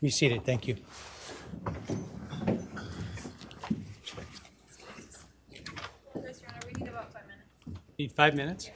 Be seated. Thank you. Yes, Your Honor, we need about 5 minutes. Need 5 minutes?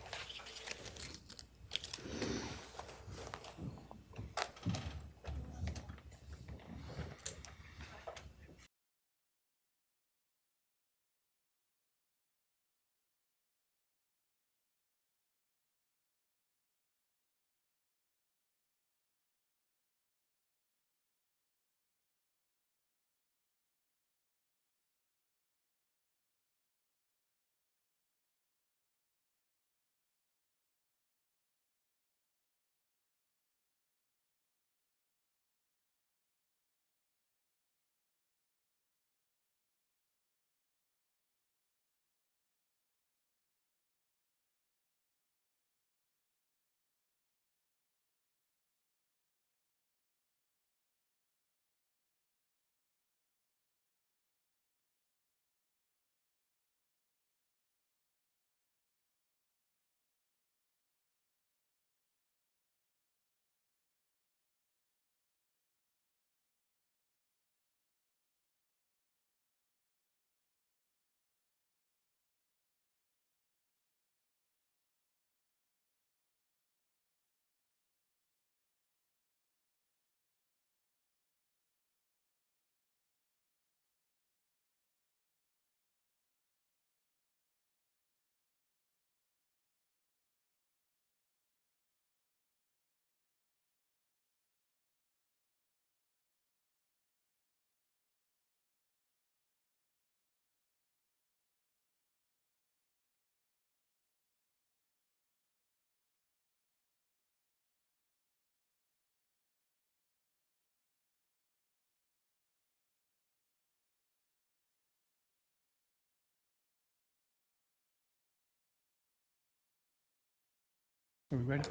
Are we ready?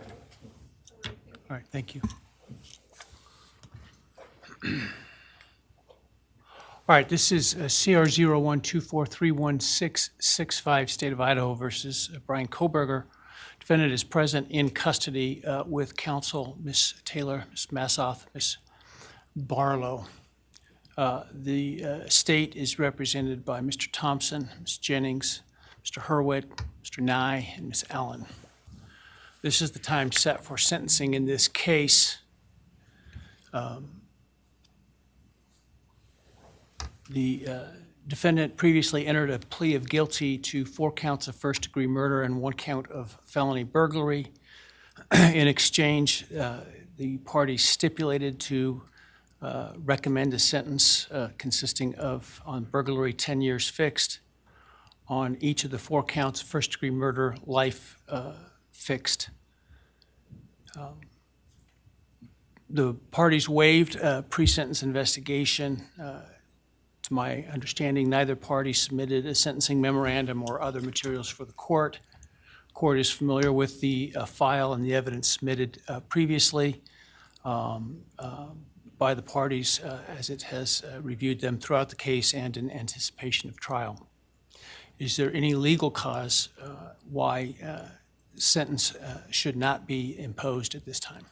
All right, thank you. All right, this is CR 0124316665, State of Idaho versus Brian Koberger. Defendant is present in custody with counsel, Ms. Taylor, Ms. Massoff, Ms. Barlow. The state is represented by Mr. Thompson, Ms. Jennings, Mr. Hurwitz, Mr. Nye, and Ms. Allen. This is the time set for sentencing in this case. The defendant previously entered a plea of guilty to 4 counts of first-degree murder and 1 count of felony burglary. In exchange, the parties stipulated to recommend a sentence consisting of, on burglary, 10 years fixed, on each of the 4 counts of first-degree murder, life fixed. The parties waived pre-sentence investigation. To my understanding, neither party submitted a sentencing memorandum or other materials for the court. Court is familiar with the file and the evidence submitted previously by the parties as it has reviewed them throughout the case and in anticipation of trial. Is there any legal cause why sentence should not be imposed at this time?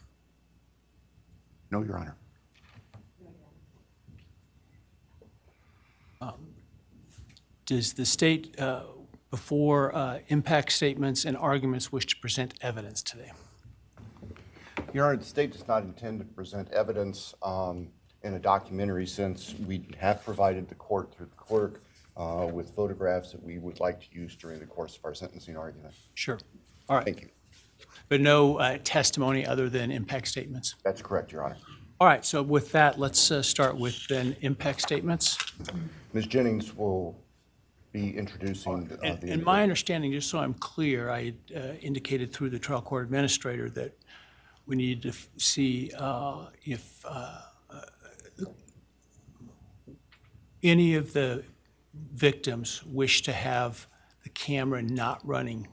No, Your Honor. Does the state, before impact statements and arguments, wish to present evidence today? Your Honor, the state does not intend to present evidence in a documentary sense. We have provided the court through the clerk with photographs that we would like to use during the course of our sentencing argument. Sure. All right. Thank you. But no testimony other than impact statements? That's correct, Your Honor. All right, so with that, let's start with then impact statements. Ms. Jennings will be introducing the And my understanding, just so I'm clear, I indicated through the trial court administrator that we need to see if any of the victims wish to have the camera not running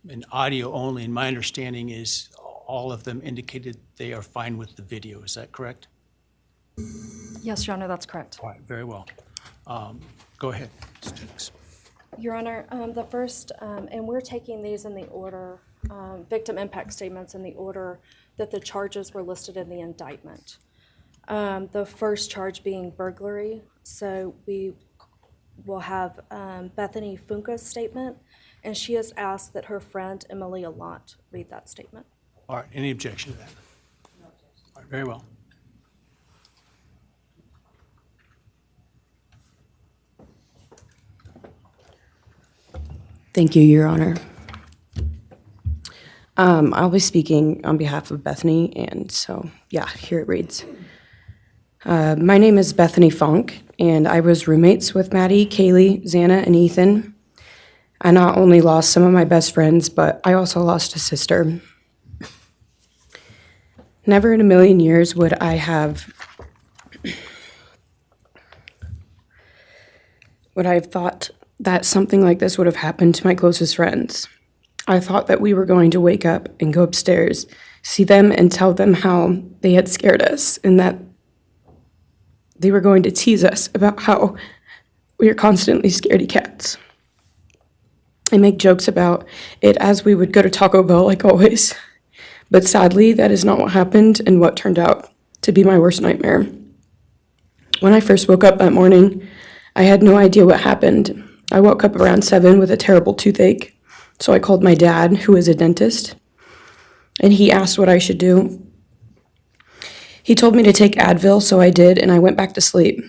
and audio only. And my understanding is all of them indicated they are fine with the video. Is that correct? Yes, Your Honor, that's correct. All right, very well. Go ahead, Ms. Jennings. Your Honor, the first, and we're taking these in the order, victim impact statements in the order that the charges were listed in the indictment. The first charge being burglary. So we will have Bethany Funka's statement, and she has asked that her friend Emilia Lant read that statement. All right, any objection to that? All right, very well. Thank you, Your Honor. I'll be speaking on behalf of Bethany, and so, yeah, here it reads. My name is Bethany Funk, and I was roommates with Maddie, Kaylee, Xana, and Ethan. I not only lost some of my best friends, but I also lost a sister. Never in a million years would I have thought that something like this would have happened to my closest friends. I thought that we were going to wake up and go upstairs, see them, and tell them how they had scared us, and that they were going to tease us about how we are constantly scaredy cats. I make jokes about it as we would go to Taco Bell like always. But sadly, that is not what happened and what turned out to be my worst nightmare. When I first woke up that morning, I had no idea what happened. I woke up around 7 with a terrible toothache, so I called my dad, who is a dentist, and he asked what I should do. He told me to take Advil, so I did, and I went back to sleep.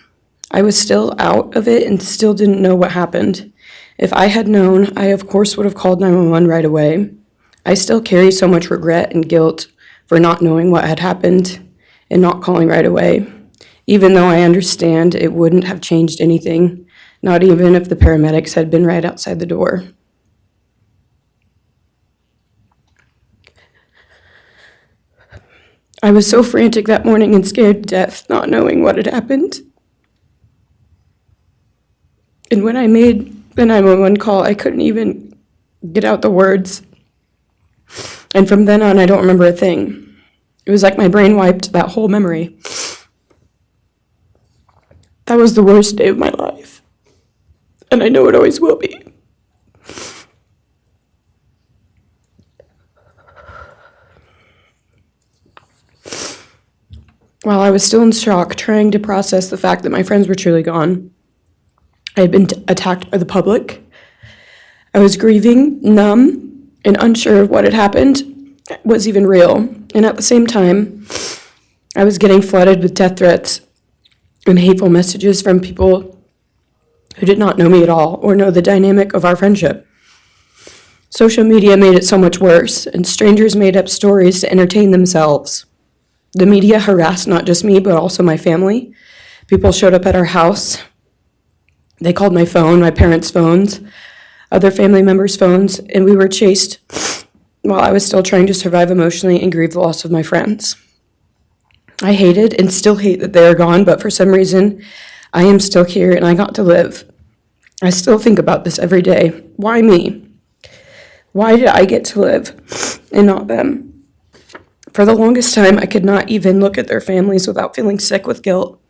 I was still out of it and still didn't know what happened. If I had known, I of course would have called 911 right away. I still carry so much regret and guilt for not knowing what had happened and not calling right away, even though I understand it wouldn't have changed anything, not even if the paramedics had been right outside the door. I was so frantic that morning and scared to death, not knowing what had happened. And when I made the 911 call, I couldn't even get out the words. And from then on, I don't remember a thing. It was like my brain wiped that whole memory. That was the worst day of my life. And I know it always will be. While I was still in shock, trying to process the fact that my friends were truly gone, I had been attacked by the public. I was grieving, numb, and unsure of what had happened was even real. And at the same time, I was getting flooded with death threats and hateful messages from people who did not know me at all or know the dynamic of our friendship. Social media made it so much worse, and strangers made up stories to entertain themselves. The media harassed not just me, but also my family. People showed up at our house. They called my phone, my parents' phones, other family members' phones, and we were chased while I was still trying to survive emotionally and grieve the loss of my friends. I hated and still hate that they are gone, but for some reason, I am still here and I got to live. I still think about this every day. Why me? Why did I get to live and not them? For the longest time, I could not even look at their families without feeling sick with guilt.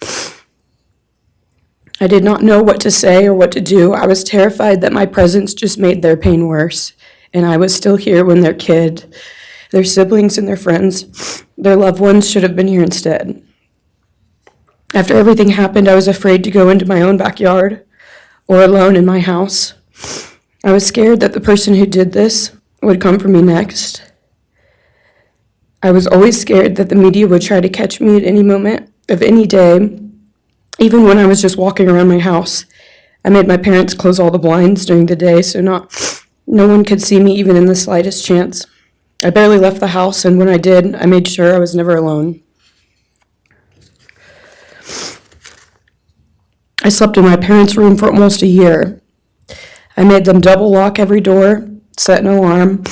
I did not know what to say or what to do. I was terrified that my presence just made their pain worse, and I was still here when their kid, their siblings, and their friends, their loved ones should have been here instead. After everything happened, I was afraid to go into my own backyard or alone in my house. I was scared that the person who did this would come for me next. I was always scared that the media would try to catch me at any moment of any day. Even when I was just walking around my house, I made my parents close all the blinds during the day so no one could see me even in the slightest chance. I barely left the house, and when I did, I made sure I was never alone. I slept in my parents' room for almost a year. I made them double lock every door, set an alarm,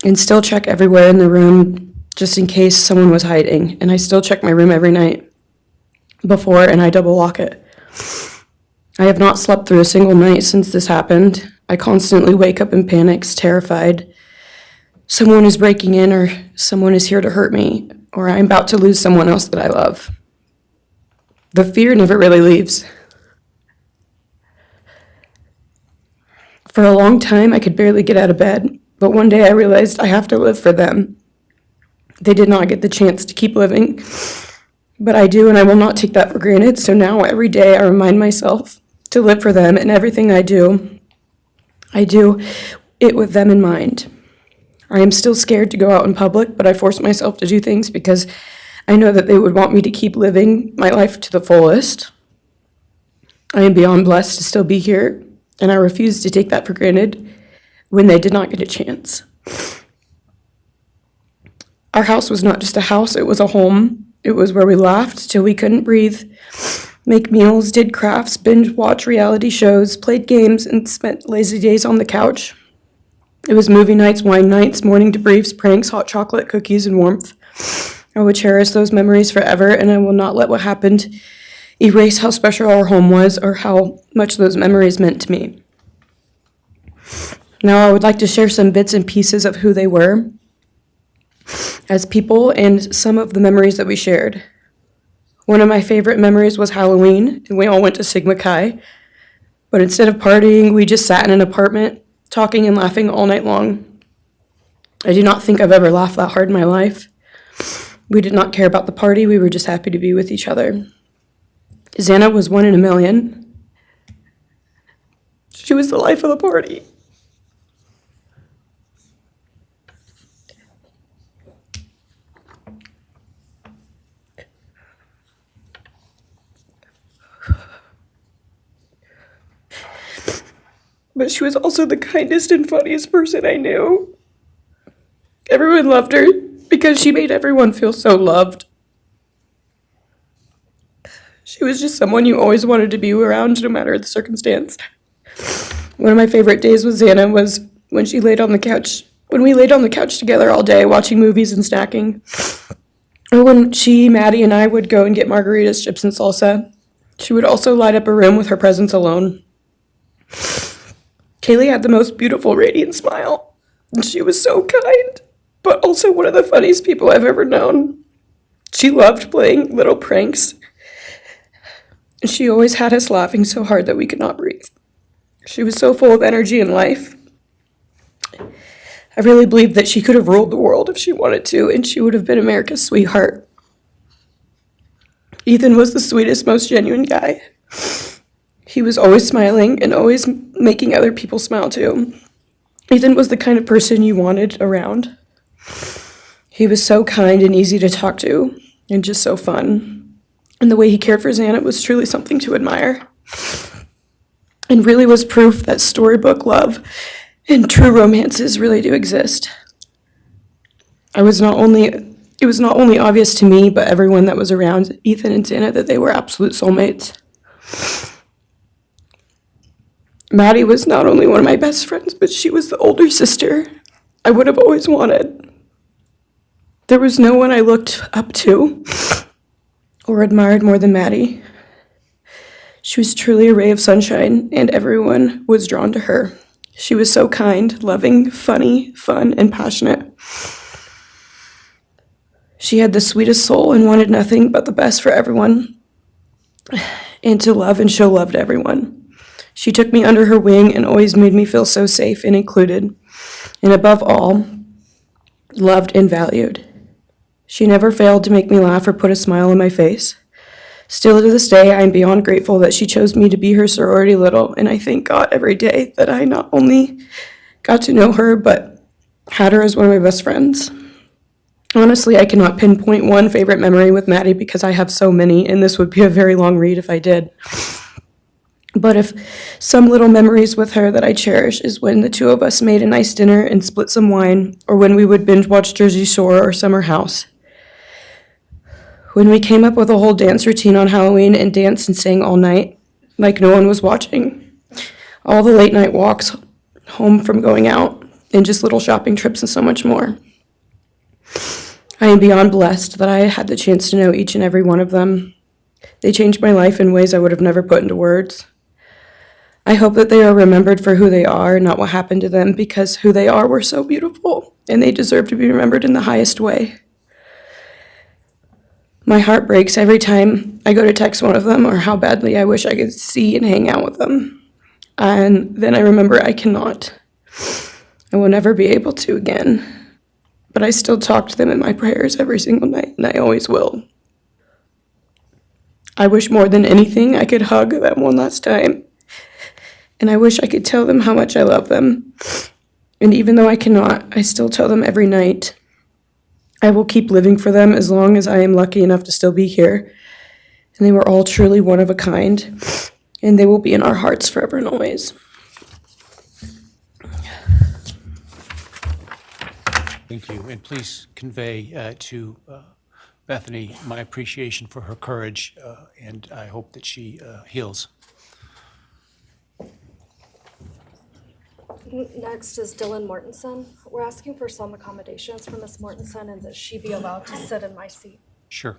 and still check everywhere in the room just in case someone was hiding. And I still check my room every night before, and I double lock it. I have not slept through a single night since this happened. I constantly wake up in panics, terrified. Someone is breaking in, or someone is here to hurt me, or I'm about to lose someone else that I love. The fear never really leaves. For a long time, I could barely get out of bed, but one day I realized I have to live for them. They did not get the chance to keep living, But I do, and I will not take that for granted. So now every day I remind myself to live for them, and everything I do it with them in mind. I am still scared to go out in public, but I force myself to do things because I know that they would want me to keep living my life to the fullest. I am beyond blessed to still be here, and I refuse to take that for granted when they did not get a chance. Our house was not just a house, it was a home. It was where we laughed till we couldn't breathe, make meals, did crafts, binge watch reality shows, played games, and spent lazy days on the couch. It was movie nights, wine nights, morning debriefs, pranks, hot chocolate, cookies, and warmth. I would cherish those memories forever, and I will not let what happened erase how special our home was or how much those memories meant to me. Now I would like to share some bits and pieces of who they were as people and some of the memories that we shared. One of my favorite memories was Halloween, and we all went to Sigma Chi. But instead of partying, we just sat in an apartment, talking and laughing all night long. I do not think I've ever laughed that hard in my life. We did not care about the party, we were just happy to be with each other. Xana was 1 in a million. She was the life of the party. But she was also the kindest and funniest person I knew. Everyone loved her because she made everyone feel so loved. She was just someone you always wanted to be around, no matter the circumstance. One of my favorite days with Xana was when she laid on the couch, when we laid on the couch together all day watching movies and snacking. Or when she, Maddie, and I would go and get margaritas, chips, and salsa. She would also light up a room with her presence alone. Kaylee had the most beautiful, radiant smile, and she was so kind, but also one of the funniest people I've ever known. She loved playing little pranks, and she always had us laughing so hard that we could not breathe. She was so full of energy and life. I really believed that she could have ruled the world if she wanted to, and she would have been America's sweetheart. Ethan was the sweetest, most genuine guy. He was always smiling and always making other people smile too. Ethan was the kind of person you wanted around. He was so kind and easy to talk to and just so fun. And the way he cared for Xana was truly something to admire. And really was proof that storybook love and true romances really do exist. It was not only obvious to me, but everyone that was around Ethan and Xana that they were absolute soulmates. Maddie was not only one of my best friends, but she was the older sister I would have always wanted. There was no one I looked up to or admired more than Maddie. She was truly a ray of sunshine, and everyone was drawn to her. She was so kind, loving, funny, fun, and passionate. She had the sweetest soul and wanted nothing but the best for everyone, and to love and show love to everyone. She took me under her wing and always made me feel so safe and included, and above all, loved and valued. She never failed to make me laugh or put a smile on my face. Still to this day, I am beyond grateful that she chose me to be her sorority little, and I thank God every day that I not only got to know her, but had her as one of my best friends. Honestly, I cannot pinpoint one favorite memory with Maddie because I have so many, and this would be a very long read if I did. But if some little memories with her that I cherish is when the two of us made a nice dinner and split some wine, or when we would binge watch Jersey Shore or Summer House. When we came up with a whole dance routine on Halloween and danced and sang all night, like no one was watching. All the late night walks home from going out, and just little shopping trips and so much more. I am beyond blessed that I had the chance to know each and every one of them. They changed my life in ways I would have never put into words. I hope that they are remembered for who they are, not what happened to them, because who they are were so beautiful, and they deserve to be remembered in the highest way. My heart breaks every time I go to text one of them or how badly I wish I could see and hang out with them. And then I remember I cannot. I will never be able to again. But I still talk to them in my prayers every single night, and I always will. I wish more than anything I could hug them one last time. And I wish I could tell them how much I love them. And even though I cannot, I still tell them every night. I will keep living for them as long as I am lucky enough to still be here. And they were all truly one of a kind. And they will be in our hearts forever and always. Thank you, and please convey to Bethany my appreciation for her courage, and I hope that she heals. Next is Dylan Mortensen. We're asking for some accommodations for Ms. Mortensen and that she be allowed to sit in my seat. Sure.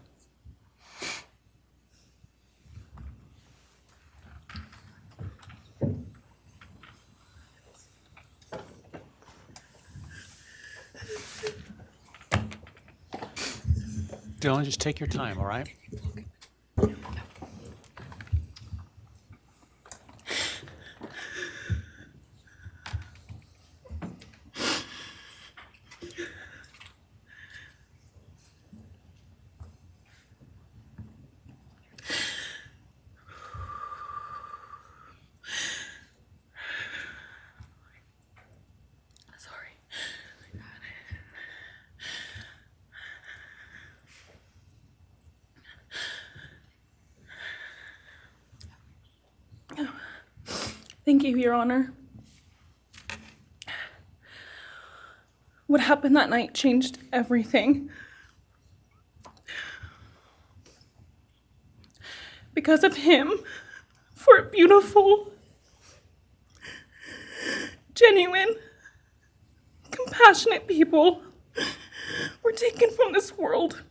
Dylan, just take your time, all right? Thank you, Your Honor. What happened that night changed everything. Because of him, 4 beautiful, genuine, compassionate people were taken from this world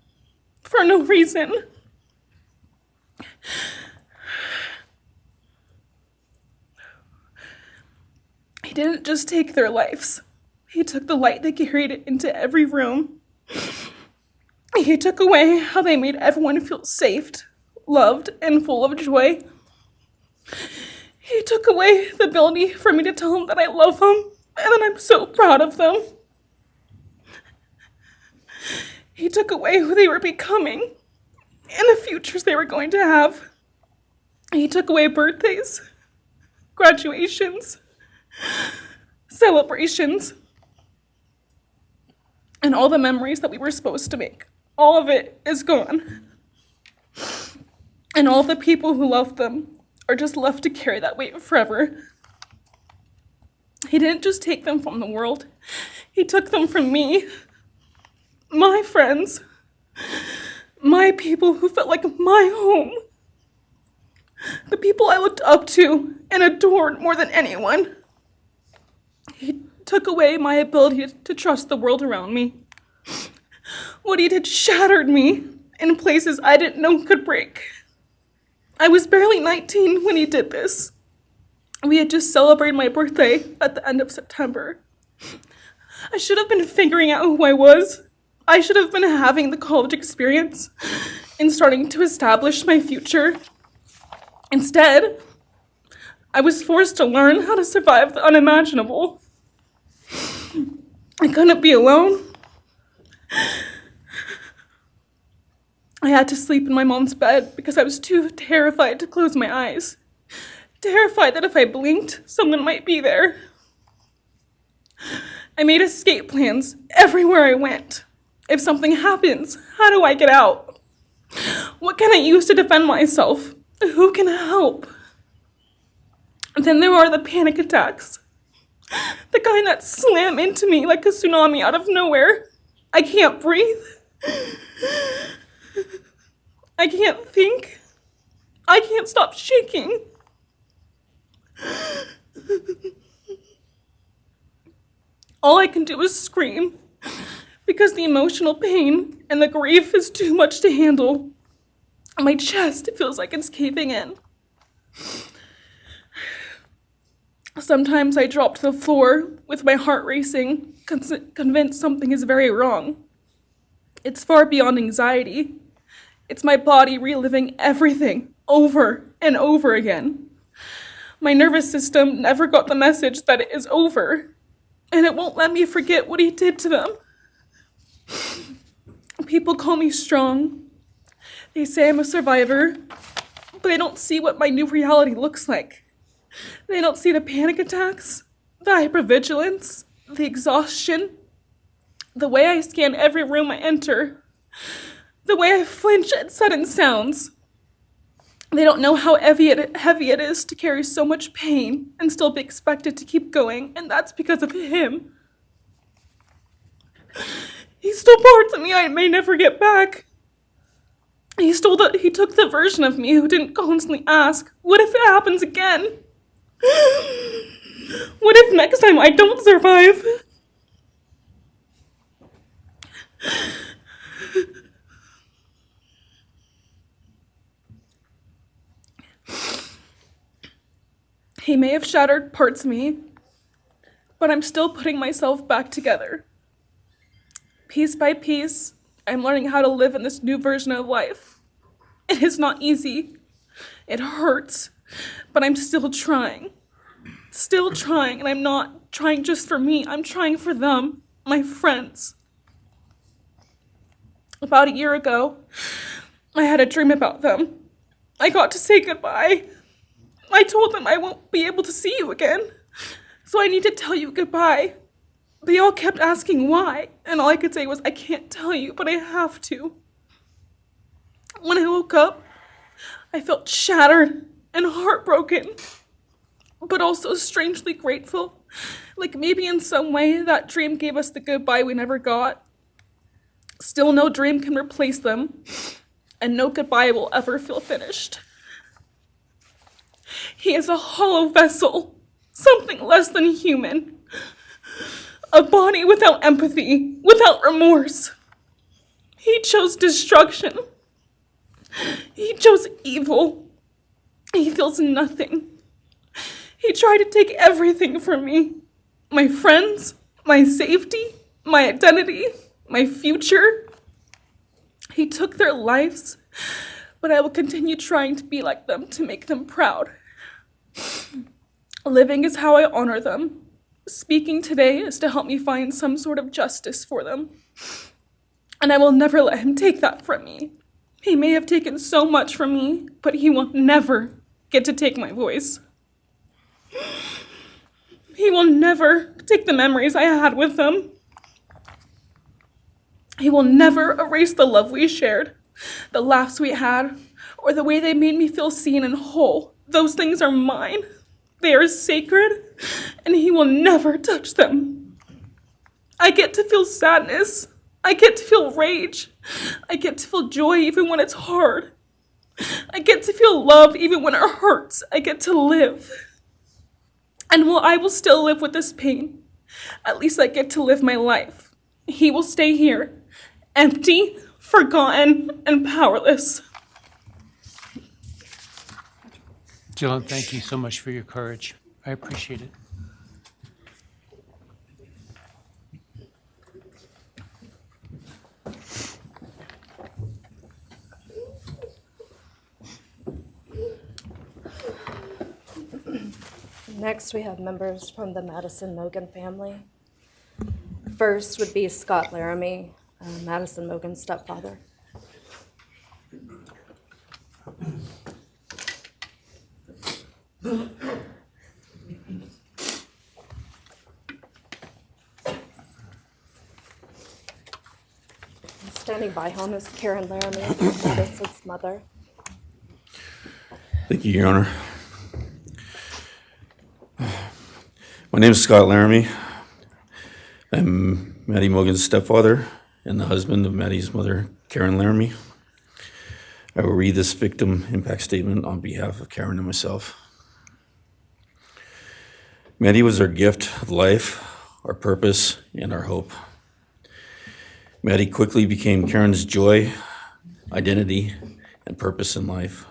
for no reason. He didn't just take their lives. He took the light they carried it into every room. He took away how they made everyone feel safe, loved, and full of joy. He took away the ability for me to tell them that I love them and that I'm so proud of them. He took away who they were becoming and the futures they were going to have. He took away birthdays, graduations, celebrations, and all the memories that we were supposed to make. All of it is gone. And all the people who loved them are just left to carry that weight forever. He didn't just take them from the world. He took them from me, my friends, my people who felt like my home, the people I looked up to and adored more than anyone. He took away my ability to trust the world around me. What he did shattered me in places I didn't know could break. I was barely 19 when he did this. We had just celebrated my birthday at the end of September. I should have been figuring out who I was. I should have been having the college experience and starting to establish my future. Instead, I was forced to learn how to survive the unimaginable. I couldn't be alone. I had to sleep in my mom's bed because I was too terrified to close my eyes. Terrified that if I blinked, someone might be there. I made escape plans everywhere I went. If something happens, how do I get out? What can I use to defend myself? Who can help? Then there are the panic attacks. The kind that slam into me like a tsunami out of nowhere. I can't breathe. I can't think. I can't stop shaking. All I can do is scream because the emotional pain and the grief is too much to handle. My chest feels like it's caving in. Sometimes I drop to the floor with my heart racing, convinced something is very wrong. It's far beyond anxiety. It's my body reliving everything over and over again. My nervous system never got the message that it is over, and it won't let me forget what he did to them. People call me strong. They say I'm a survivor, but they don't see what my new reality looks like. They don't see the panic attacks, the hypervigilance, the exhaustion, the way I scan every room I enter, the way I flinch at sudden sounds. They don't know how heavy it is to carry so much pain and still be expected to keep going, and that's because of him. He stole parts of me I may never get back. He took the version of me who didn't constantly ask, what if it happens again? What if next time I don't survive? He may have shattered parts of me, but I'm still putting myself back together. Piece by piece, I'm learning how to live in this new version of life. It is not easy. It hurts, but I'm still trying. Still trying, and I'm not trying just for me. I'm trying for them, my friends. About a year ago, I had a dream about them. I got to say goodbye. I told them I won't be able to see you again, so I need to tell you goodbye. They all kept asking why, and all I could say was, I can't tell you, but I have to. When I woke up, I felt shattered and heartbroken, but also strangely grateful. Like maybe in some way that dream gave us the goodbye we never got. Still, no dream can replace them, and no goodbye will ever feel finished. He is a hollow vessel, something less than human. A body without empathy, without remorse. He chose destruction. He chose evil. He feels nothing. He tried to take everything from me. My friends, my safety, my identity, my future. He took their lives, but I will continue trying to be like them, to make them proud. Living is how I honor them. Speaking today is to help me find some sort of justice for them. And I will never let him take that from me. He may have taken so much from me, but he will never get to take my voice. He will never take the memories I had with them. He will never erase the love we shared, the laughs we had, or the way they made me feel seen and whole. Those things are mine. They are sacred, and he will never touch them. I get to feel sadness. I get to feel rage. I get to feel joy even when it's hard. I get to feel love even when it hurts. I get to live. And while I will still live with this pain, at least I get to live my life. He will stay here, empty, forgotten, and powerless. Dylan, thank you so much for your courage. I appreciate it. Next, we have members from the Madison Mogan family. First would be Scott Laramie, Madison Mogan's stepfather. Standing by him is Karen Laramie, Madison's mother. Thank you, Your Honor. My name is Scott Laramie. I'm Maddie Mogan's stepfather and the husband of Maddie's mother, Karen Laramie. I will read this victim impact statement on behalf of Karen and myself. Maddie was our gift of life, our purpose, and our hope. Maddie quickly became Karen's joy, identity, and purpose in life.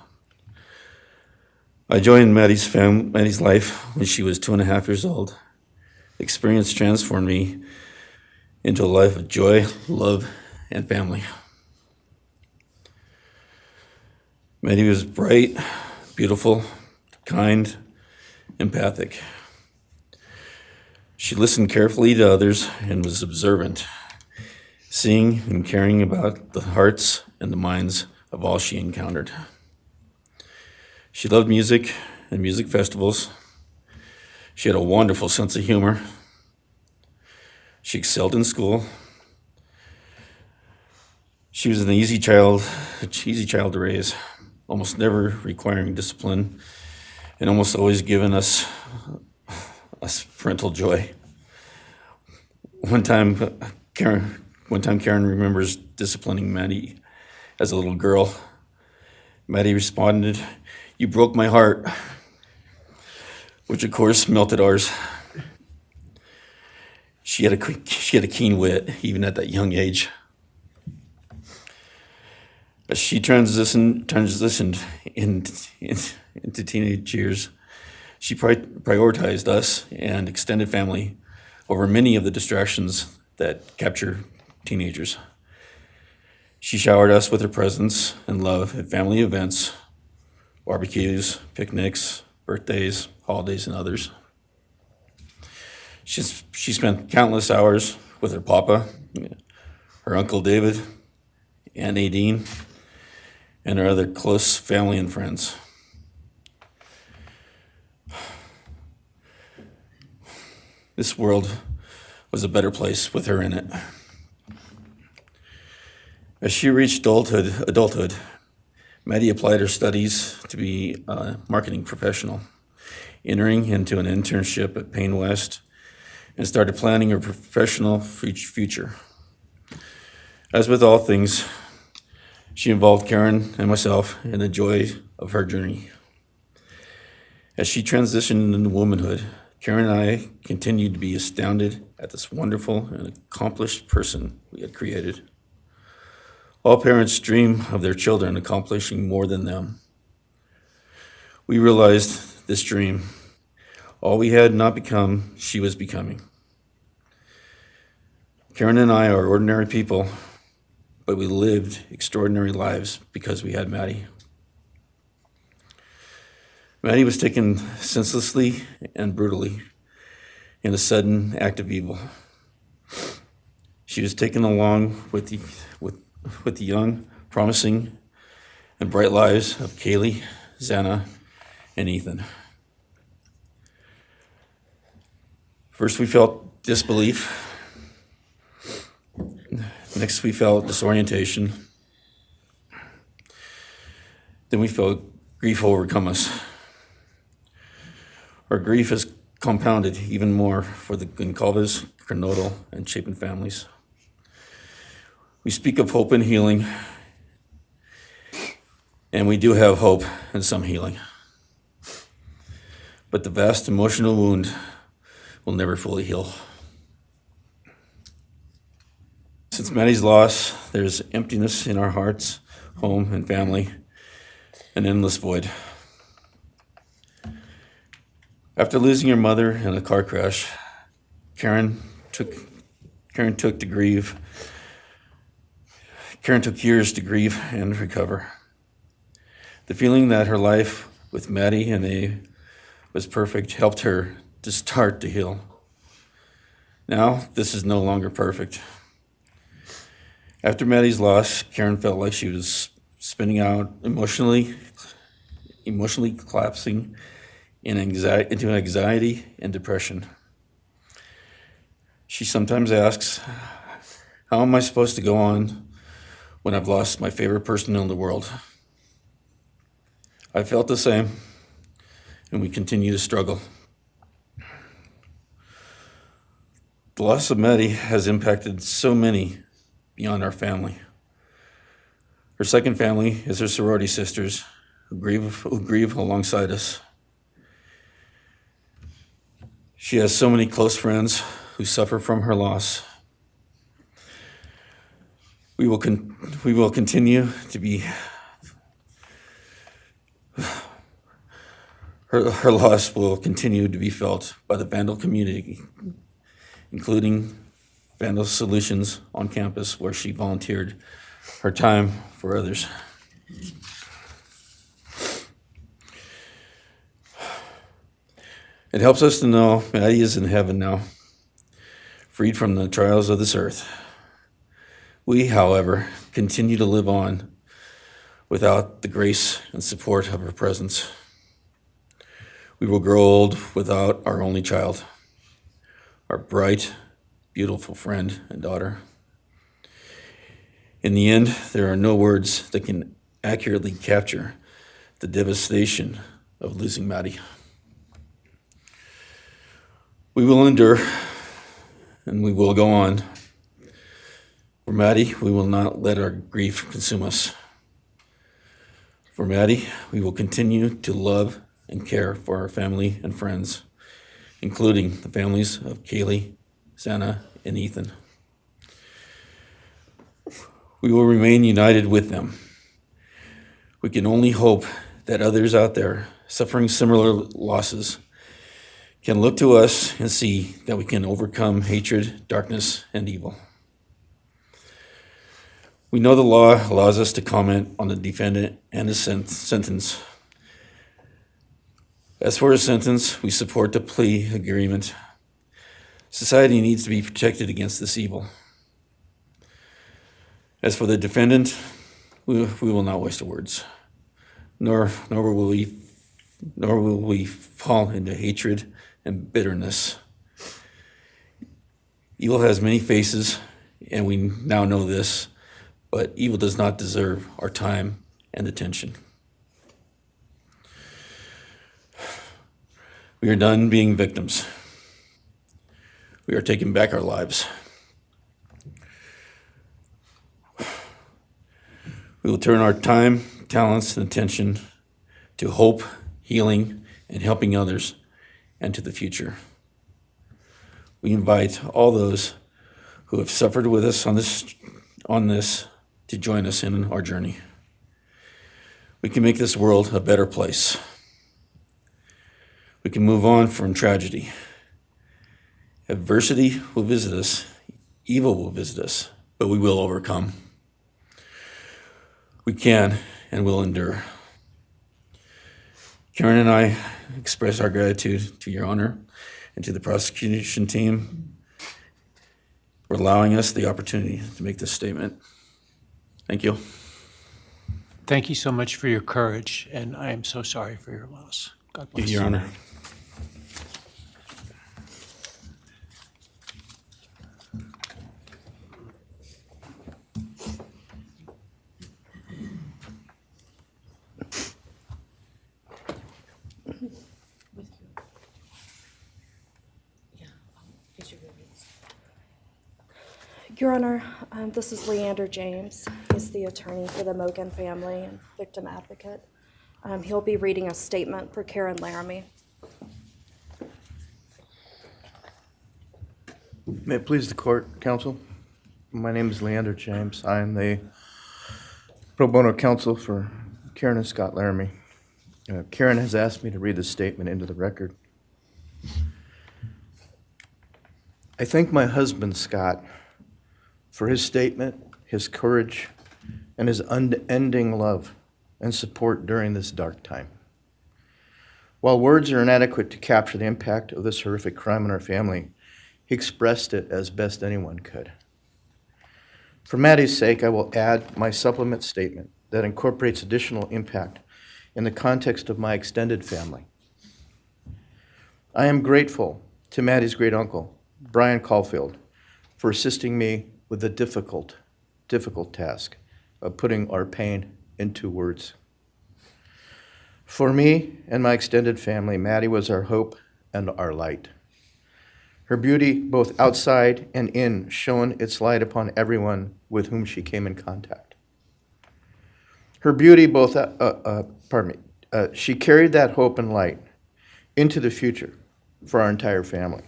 I joined Maddie's life when she was 2.5 years old. The experience transformed me into a life of joy, love, and family. Maddie was bright, beautiful, kind, empathic. She listened carefully to others and was observant, seeing and caring about the hearts and the minds of all she encountered. She loved music and music festivals. She had a wonderful sense of humor. She excelled in school. She was an easy child to raise, almost never requiring discipline, and almost always giving us parental joy. One time Karen remembers disciplining Maddie as a little girl. Maddie responded, "You broke my heart," which of course melted ours. She had a keen wit, even at that young age. As she transitioned into teenage years, she prioritized us and extended family over many of the distractions that capture teenagers. She showered us with her presence and love at family events, barbecues, picnics, birthdays, holidays, and others. She spent countless hours with her papa, her Uncle David, Aunt Nadine, and her other close family and friends. This world was a better place with her in it. As she reached adulthood, Maddie applied her studies to be a marketing professional, entering into an internship at Payne West, and started planning her professional future. As with all things, she involved Karen and myself in the joy of her journey. As she transitioned into womanhood, Karen and I continued to be astounded at this wonderful and accomplished person we had created. All parents dream of their children accomplishing more than them. We realized this dream. All we had not become, she was becoming. Karen and I are ordinary people, but we lived extraordinary lives because we had Maddie. Maddie was taken senselessly and brutally in a sudden act of evil. She was taken along with the young, promising, and bright lives of Kaylee, Xana, and Ethan. First, we felt disbelief. Next, we felt disorientation. Then we felt grief overcome us. Our grief is compounded even more for the Goncalves, Kernodle, and Chapin families. We speak of hope and healing, and we do have hope and some healing. But the vast emotional wound will never fully heal. Since Maddie's loss, there's emptiness in our hearts, home, and family, an endless void. After losing her mother in a car crash, Karen took years to grieve and recover. The feeling that her life with Maddie and A was perfect helped her to start to heal. Now, this is no longer perfect. After Maddie's loss, Karen felt like she was spinning out, emotionally collapsing into anxiety and depression. She sometimes asks, "How am I supposed to go on when I've lost my favorite person in the world?" I felt the same, and we continue to struggle. The loss of Maddie has impacted so many beyond our family. Her second family is her sorority sisters who grieve alongside us. She has so many close friends who suffer from her loss. We will continue to be. Her loss will continue to be felt by the Vandal community, including Vandal Solutions on campus, where she volunteered her time for others. It helps us to know Maddie is in heaven now, freed from the trials of this earth. We, however, continue to live on without the grace and support of her presence. We will grow old without our only child, our bright, beautiful friend and daughter. In the end, there are no words that can accurately capture the devastation of losing Maddie. We will endure, and we will go on. For Maddie, we will not let our grief consume us. For Maddie, we will continue to love and care for our family and friends, including the families of Kaylee, Santa, and Ethan. We will remain united with them. We can only hope that others out there suffering similar losses can look to us and see that we can overcome hatred, darkness, and evil. We know the law allows us to comment on the defendant and his sentence. As for his sentence, we support the plea agreement. Society needs to be protected against this evil. As for the defendant, we will not waste words, nor will we fall into hatred and bitterness. Evil has many faces, and we now know this, but evil does not deserve our time and attention. We are done being victims. We are taking back our lives. We will turn our time, talents, and attention to hope, healing, and helping others, and to the future. We invite all those who have suffered with us on this to join us in our journey. We can make this world a better place. We can move on from tragedy. Adversity will visit us, evil will visit us, but we will overcome. We can and will endure. Karen and I express our gratitude to Your Honor and to the prosecution team for allowing us the opportunity to make this statement. Thank you. Thank you so much for your courage, and I am so sorry for your loss. God bless you. Your Honor. Your Honor, this is Leander James. He's the attorney for the Mogan family and victim advocate. He'll be reading a statement for Karen Laramie. May it please the court, counsel. My name is Leander James. I am the pro bono counsel for Karen and Scott Laramie. Karen has asked me to read this statement into the record. I thank my husband, Scott, for his statement, his courage, and his unending love and support during this dark time. While words are inadequate to capture the impact of this horrific crime on our family, he expressed it as best anyone could. For Maddie's sake, I will add my supplement statement that incorporates additional impact in the context of my extended family. I am grateful to Maddie's great uncle, Brian Caulfield, for assisting me with the difficult task of putting our pain into words. For me and my extended family, Maddie was our hope and our light. Her beauty, both outside and in, shone its light upon everyone with whom she came in contact. Her beauty, she carried that hope and light into the future for our entire family.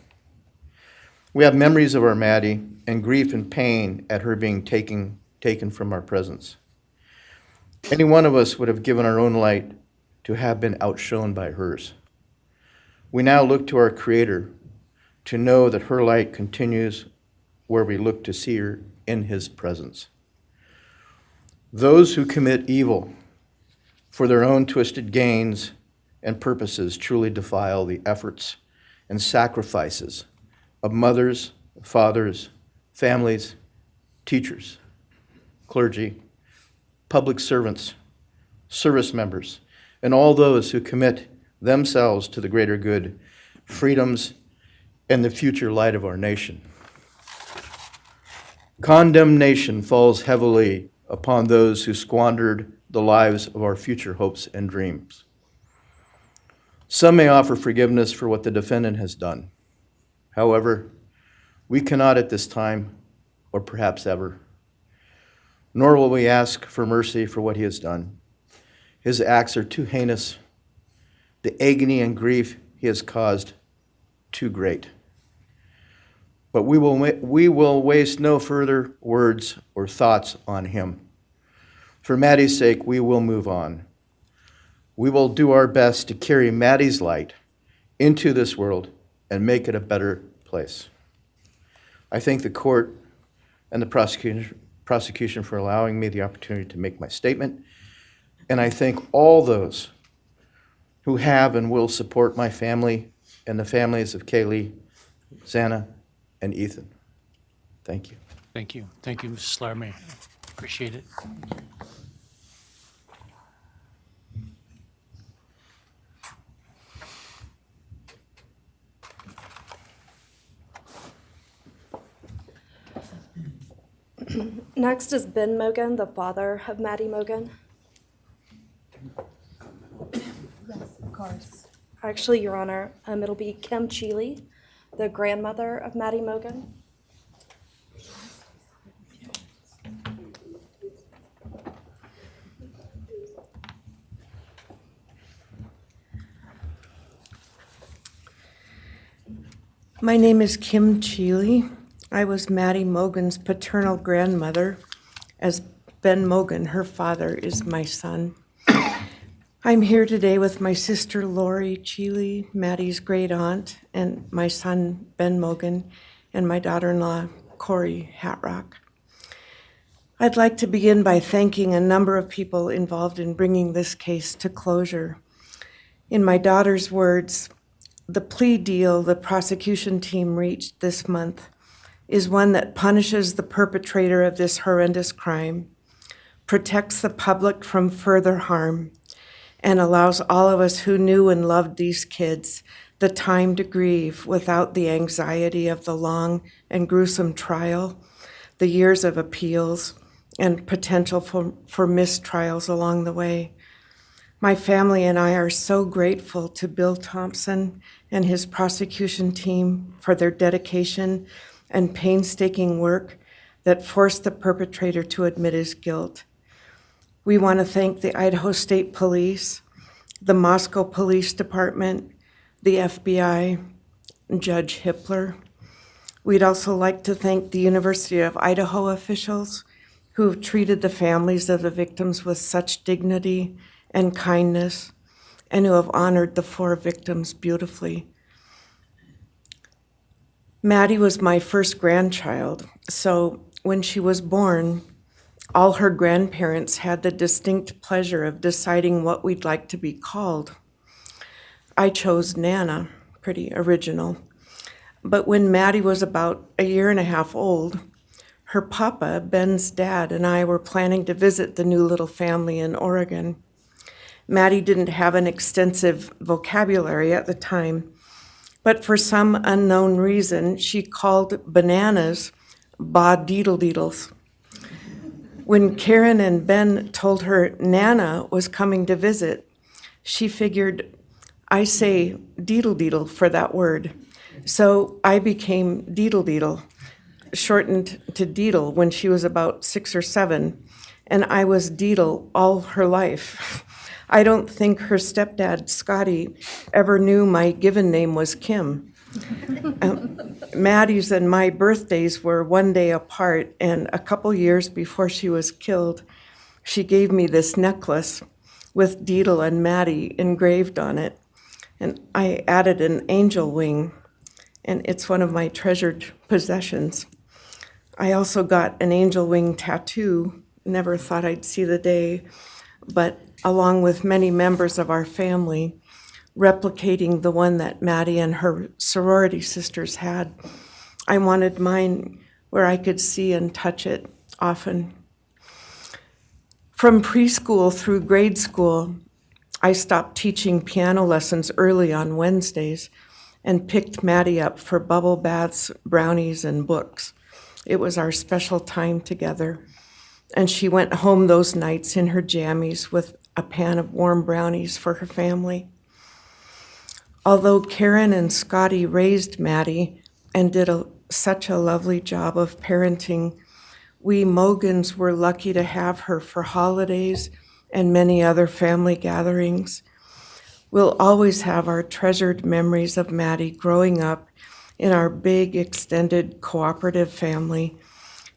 We have memories of our Maddie and grief and pain at her being taken from our presence. Any one of us would have given our own light to have been outshone by hers. We now look to our Creator to know that her light continues where we look to see her in His presence. Those who commit evil for their own twisted gains and purposes truly defile the efforts and sacrifices of mothers, fathers, families, teachers, clergy, public servants, service members, and all those who commit themselves to the greater good, freedoms, and the future light of our nation. Condemnation falls heavily upon those who squandered the lives of our future hopes and dreams. Some may offer forgiveness for what the defendant has done. However, we cannot at this time, or perhaps ever, nor will we ask for mercy for what he has done. His acts are too heinous, the agony and grief he has caused too great. But we will waste no further words or thoughts on him. For Maddie's sake, we will move on. We will do our best to carry Maddie's light into this world and make it a better place. I thank the court and the prosecution for allowing me the opportunity to make my statement, and I thank all those who have and will support my family and the families of Kaylee, Xana, and Ethan. Thank you. Thank you. Thank you, Mrs. Laramie. Appreciate it. Next is Ben Mogan, the father of Maddie Mogan. Yes, of course. Actually, Your Honor, it'll be Kim Cheeley, the grandmother of Maddie Mogan. My name is Kim Cheeley. I was Maddie Mogan's paternal grandmother, as Ben Mogan, her father, is my son. I'm here today with my sister Lori Cheeley, Maddie's great aunt, and my son Ben Mogan, and my daughter-in-law Corey Hatrock. I'd like to begin by thanking a number of people involved in bringing this case to closure. In my daughter's words, the plea deal the prosecution team reached this month is one that punishes the perpetrator of this horrendous crime, protects the public from further harm, and allows all of us who knew and loved these kids the time to grieve without the anxiety of the long and gruesome trial, the years of appeals, and potential for mistrials along the way. My family and I are so grateful to Bill Thompson and his prosecution team for their dedication and painstaking work that forced the perpetrator to admit his guilt. We want to thank the Idaho State Police, the Moscow Police Department, the FBI, and Judge Hippler. We'd also like to thank the University of Idaho officials who have treated the families of the victims with such dignity and kindness, and who have honored the 4 victims beautifully. Maddie was my first grandchild, so when she was born, all her grandparents had the distinct pleasure of deciding what we'd like to be called. I chose Nana, pretty original. But when Maddie was about a year and a half old, her papa, Ben's dad, and I were planning to visit the new little family in Oregon. Maddie didn't have an extensive vocabulary at the time, but for some unknown reason, she called bananas ba-deedle-deedles. When Karen and Ben told her Nana was coming to visit, she figured, I say deedle-deedle for that word. So I became deedle-deedle, shortened to Deedle when she was about 6 or 7, and I was Deedle all her life. I don't think her stepdad, Scotty, ever knew my given name was Kim. Maddie's and my birthdays were one day apart, and a couple years before she was killed, she gave me this necklace with Deedle and Maddie engraved on it, and I added an angel wing, and it's one of my treasured possessions. I also got an angel wing tattoo, never thought I'd see the day, but along with many members of our family, replicating the one that Maddie and her sorority sisters had. I wanted mine where I could see and touch it often. From preschool through grade school, I stopped teaching piano lessons early on Wednesdays and picked Maddie up for bubble baths, brownies, and books. It was our special time together. And she went home those nights in her jammies with a pan of warm brownies for her family. Although Karen and Scotty raised Maddie and did such a lovely job of parenting, we Mogans were lucky to have her for holidays and many other family gatherings. We'll always have our treasured memories of Maddie growing up in our big, extended, cooperative family.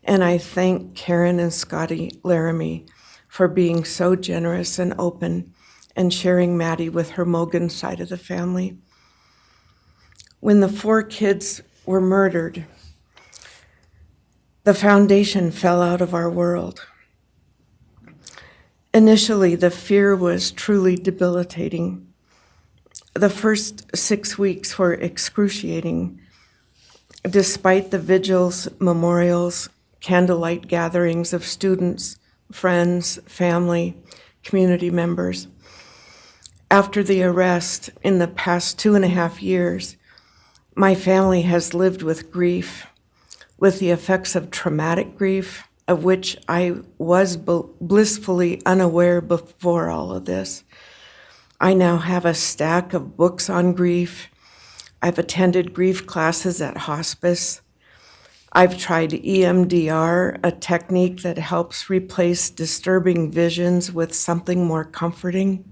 And I thank Karen and Scotty Laramie for being so generous and open and sharing Maddie with her Mogan side of the family. When the 4 kids were murdered, the foundation fell out of our world. Initially, the fear was truly debilitating. The first 6 weeks were excruciating. Despite the vigils, memorials, candlelight gatherings of students, friends, family, community members. After the arrest, in the past 2.5 years, my family has lived with grief, with the effects of traumatic grief, of which I was blissfully unaware before all of this. I now have a stack of books on grief. I've attended grief classes at hospice. I've tried EMDR, a technique that helps replace disturbing visions with something more comforting.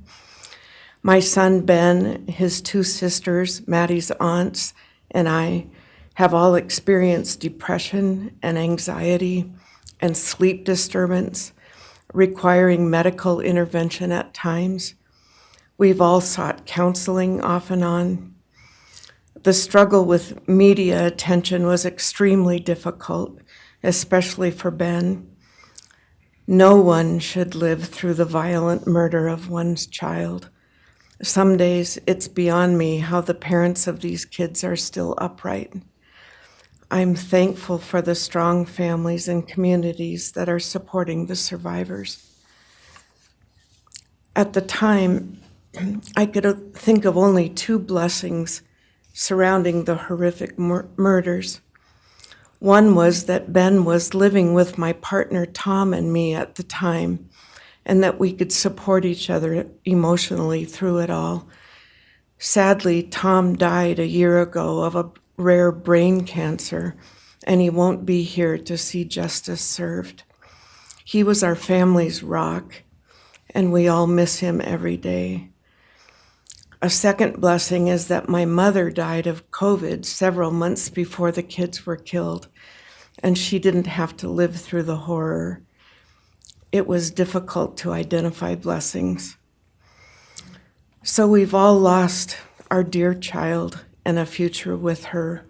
My son Ben, his 2 sisters, Maddie's aunts, and I have all experienced depression and anxiety and sleep disturbance, requiring medical intervention at times. We've all sought counseling off and on. The struggle with media attention was extremely difficult, especially for Ben. No one should live through the violent murder of one's child. Some days it's beyond me how the parents of these kids are still upright. I'm thankful for the strong families and communities that are supporting the survivors. At the time, I could think of only 2 blessings surrounding the horrific murders. One was that Ben was living with my partner Tom and me at the time, and that we could support each other emotionally through it all. Sadly, Tom died a year ago of a rare brain cancer, and he won't be here to see justice served. He was our family's rock, and we all miss him every day. A second blessing is that my mother died of COVID several months before the kids were killed, and she didn't have to live through the horror. It was difficult to identify blessings. So we've all lost our dear child and a future with her.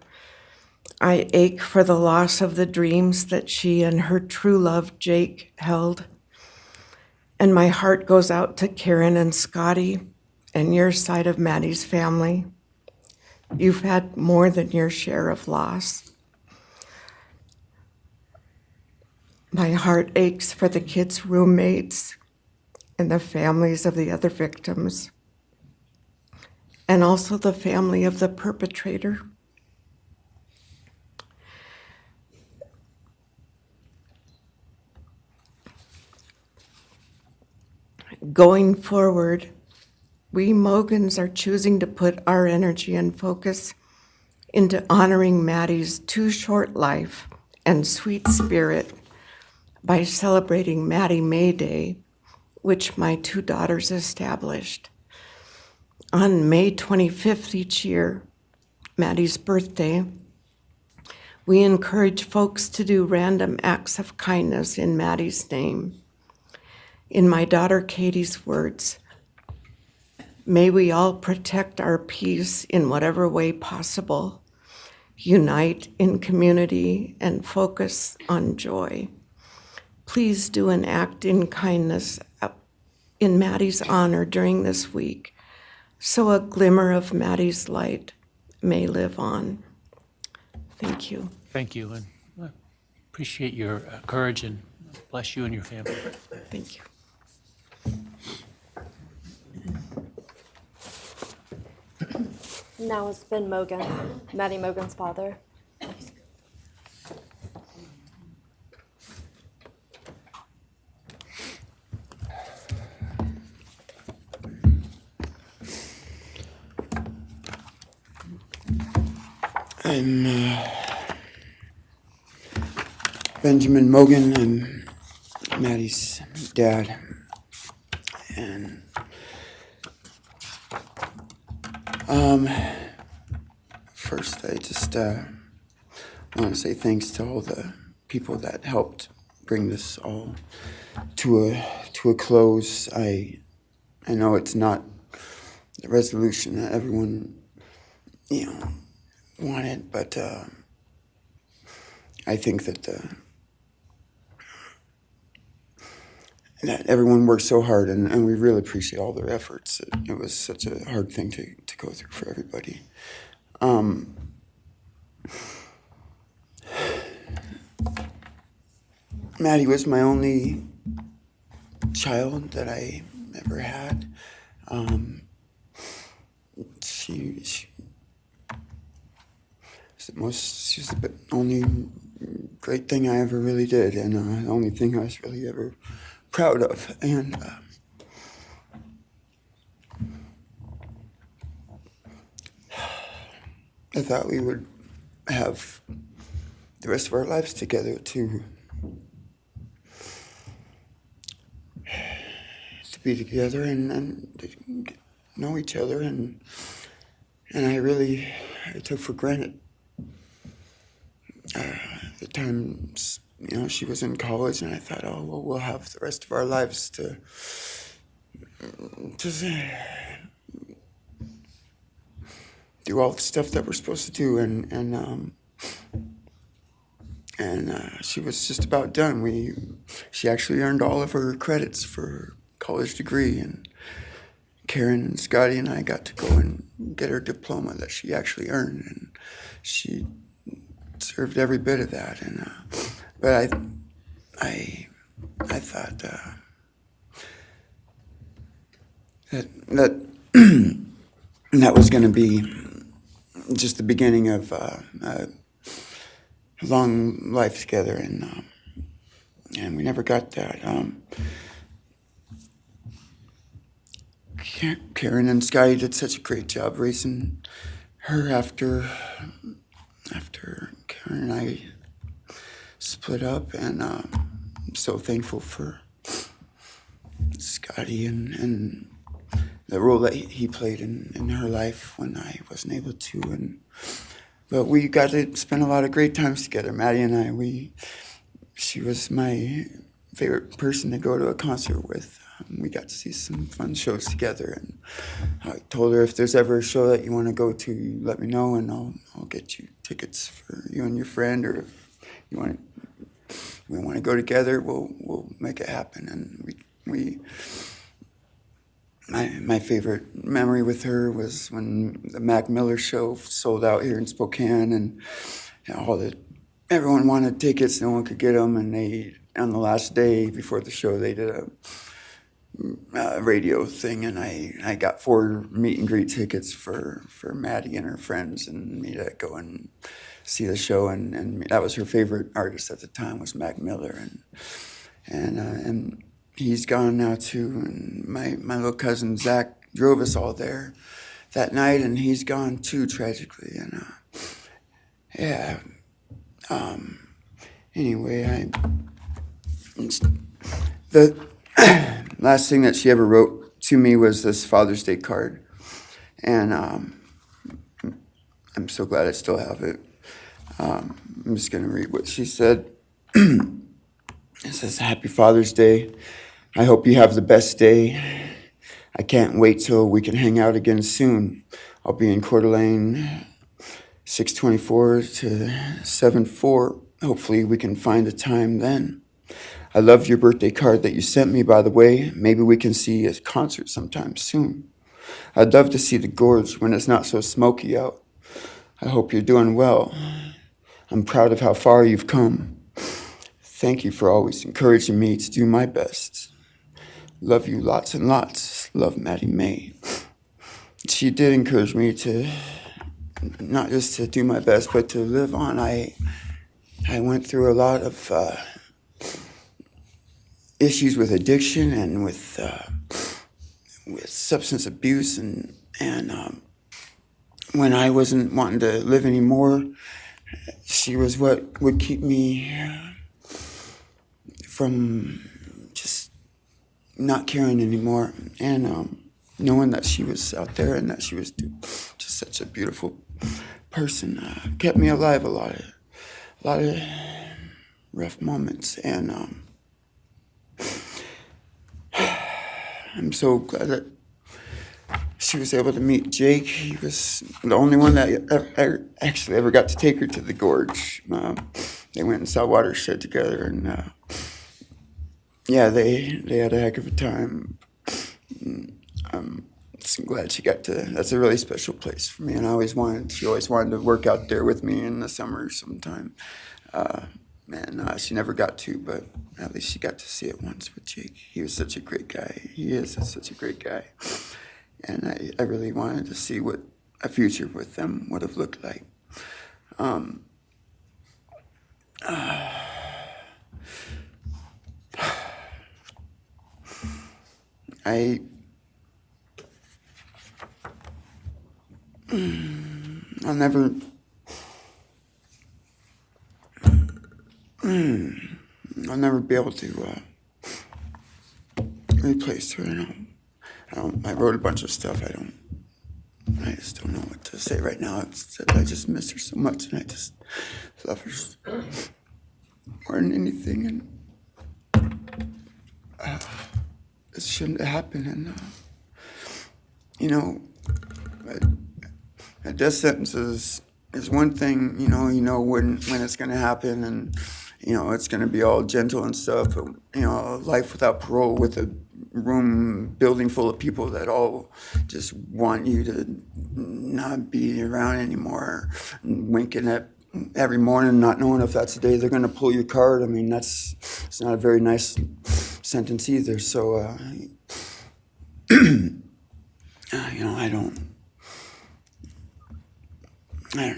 I ache for the loss of the dreams that she and her true love, Jake, held. And my heart goes out to Karen and Scotty and your side of Maddie's family. You've had more than your share of loss. My heart aches for the kids' roommates and the families of the other victims, and also the family of the perpetrator. Going forward, we Mogans are choosing to put our energy and focus into honoring Maddie's too short life and sweet spirit by celebrating Maddie May Day, which my 2 daughters established. On May 25th each year, Maddie's birthday, we encourage folks to do random acts of kindness in Maddie's name. In my daughter Katie's words, may we all protect our peace in whatever way possible, unite in community, and focus on joy. Please do an act in kindness in Maddie's honor during this week, so a glimmer of Maddie's light may live on. Thank you. Thank you, and I appreciate your courage, and bless you and your family. Thank you. Now it's Ben Mogan, Maddie Mogan's father. I'm Benjamin Mogan. I'm Maddie's dad. And first I just want to say thanks to all the people that helped bring this all to a close. I know it's not the resolution that everyone, wanted, but I think that that everyone worked so hard, and we really appreciate all their efforts. It was such a hard thing to go through for everybody. Maddie was my only child that I ever had. She she's the only great thing I ever really did, and the only thing I was really ever proud of. And I thought we would have the rest of our lives together to be together and to know each other, and I took for granted the times, she was in college, and I thought, oh, well, we'll have the rest of our lives to do all the stuff that we're supposed to do, and she was just about done. She actually earned all of her credits for her college degree, and Karen and Scotty and I got to go and get her diploma that she actually earned, and she deserved every bit of that. And but I thought that that was going to be just the beginning of a long life together, and we never got that. Karen and Scotty did such a great job raising her after Karen and I split up, and I'm so thankful for Scotty and the role that he played in her life when I wasn't able to. But we got to spend a lot of great times together, Maddie and I. She was my favorite person to go to a concert with. We got to see some fun shows together, and I told her, if there's ever a show that you want to go to, let me know, and I'll get you tickets for you and your friend, or if we want to go together, we'll make it happen. And my favorite memory with her was when the Mac Miller show sold out here in Spokane, and everyone wanted tickets, no one could get them, and on the last day before the show, they did a radio thing, and I got 4 meet and greet tickets for Maddie and her friends and me to go and see the show, and that was her favorite artist at the time, was Mac Miller, and he's gone now too, and my little cousin Zach drove us all there that night, and he's gone too, tragically, and anyway, the last thing that she ever wrote to me was this Father's Day card, and I'm so glad I still have it. I'm just going to read what she said. It says, "Happy Father's Day. I hope you have the best day. I can't wait till we can hang out again soon. I'll be in Coeur d'Alene 624 to 74. Hopefully we can find a time then. I love your birthday card that you sent me, by the way. Maybe we can see a concert sometime soon. I'd love to see the gorge when it's not so smoky out. I hope you're doing well. I'm proud of how far you've come. Thank you for always encouraging me to do my best. Love you lots and lots. love Maddie May. She did encourage me to not just to do my best, but to live on. I went through a lot of issues with addiction and with substance abuse, and when I wasn't wanting to live anymore, she was what would keep me from just not caring anymore, and knowing that she was out there and that she was just such a beautiful person kept me alive a lot of rough moments, and I'm so glad that she was able to meet Jake. He was the only one that actually ever got to take her to the gorge. They went and saw Watershed together, and yeah, they had a heck of a time. I'm glad she got to. That's a really special place for me, and she always wanted to work out there with me in the summer sometime. She never got to, but at least she got to see it once with Jake. He was such a great guy. He is such a great guy. And I really wanted to see what a future with them would have looked like. I'll never be able to replace her. I wrote a bunch of stuff. I just don't know what to say right now. I just miss her so much, and I just love her more than anything. And it shouldn't have happened. And a death sentence is one thing. You know when it's going to happen, and it's going to be all gentle and stuff. But life without parole, with a building full of people that all just want you to not be around anymore, and winking at every morning, not knowing if that's the day they're going to pull your card. I mean, it's not a very nice sentence either. So, I don't know. I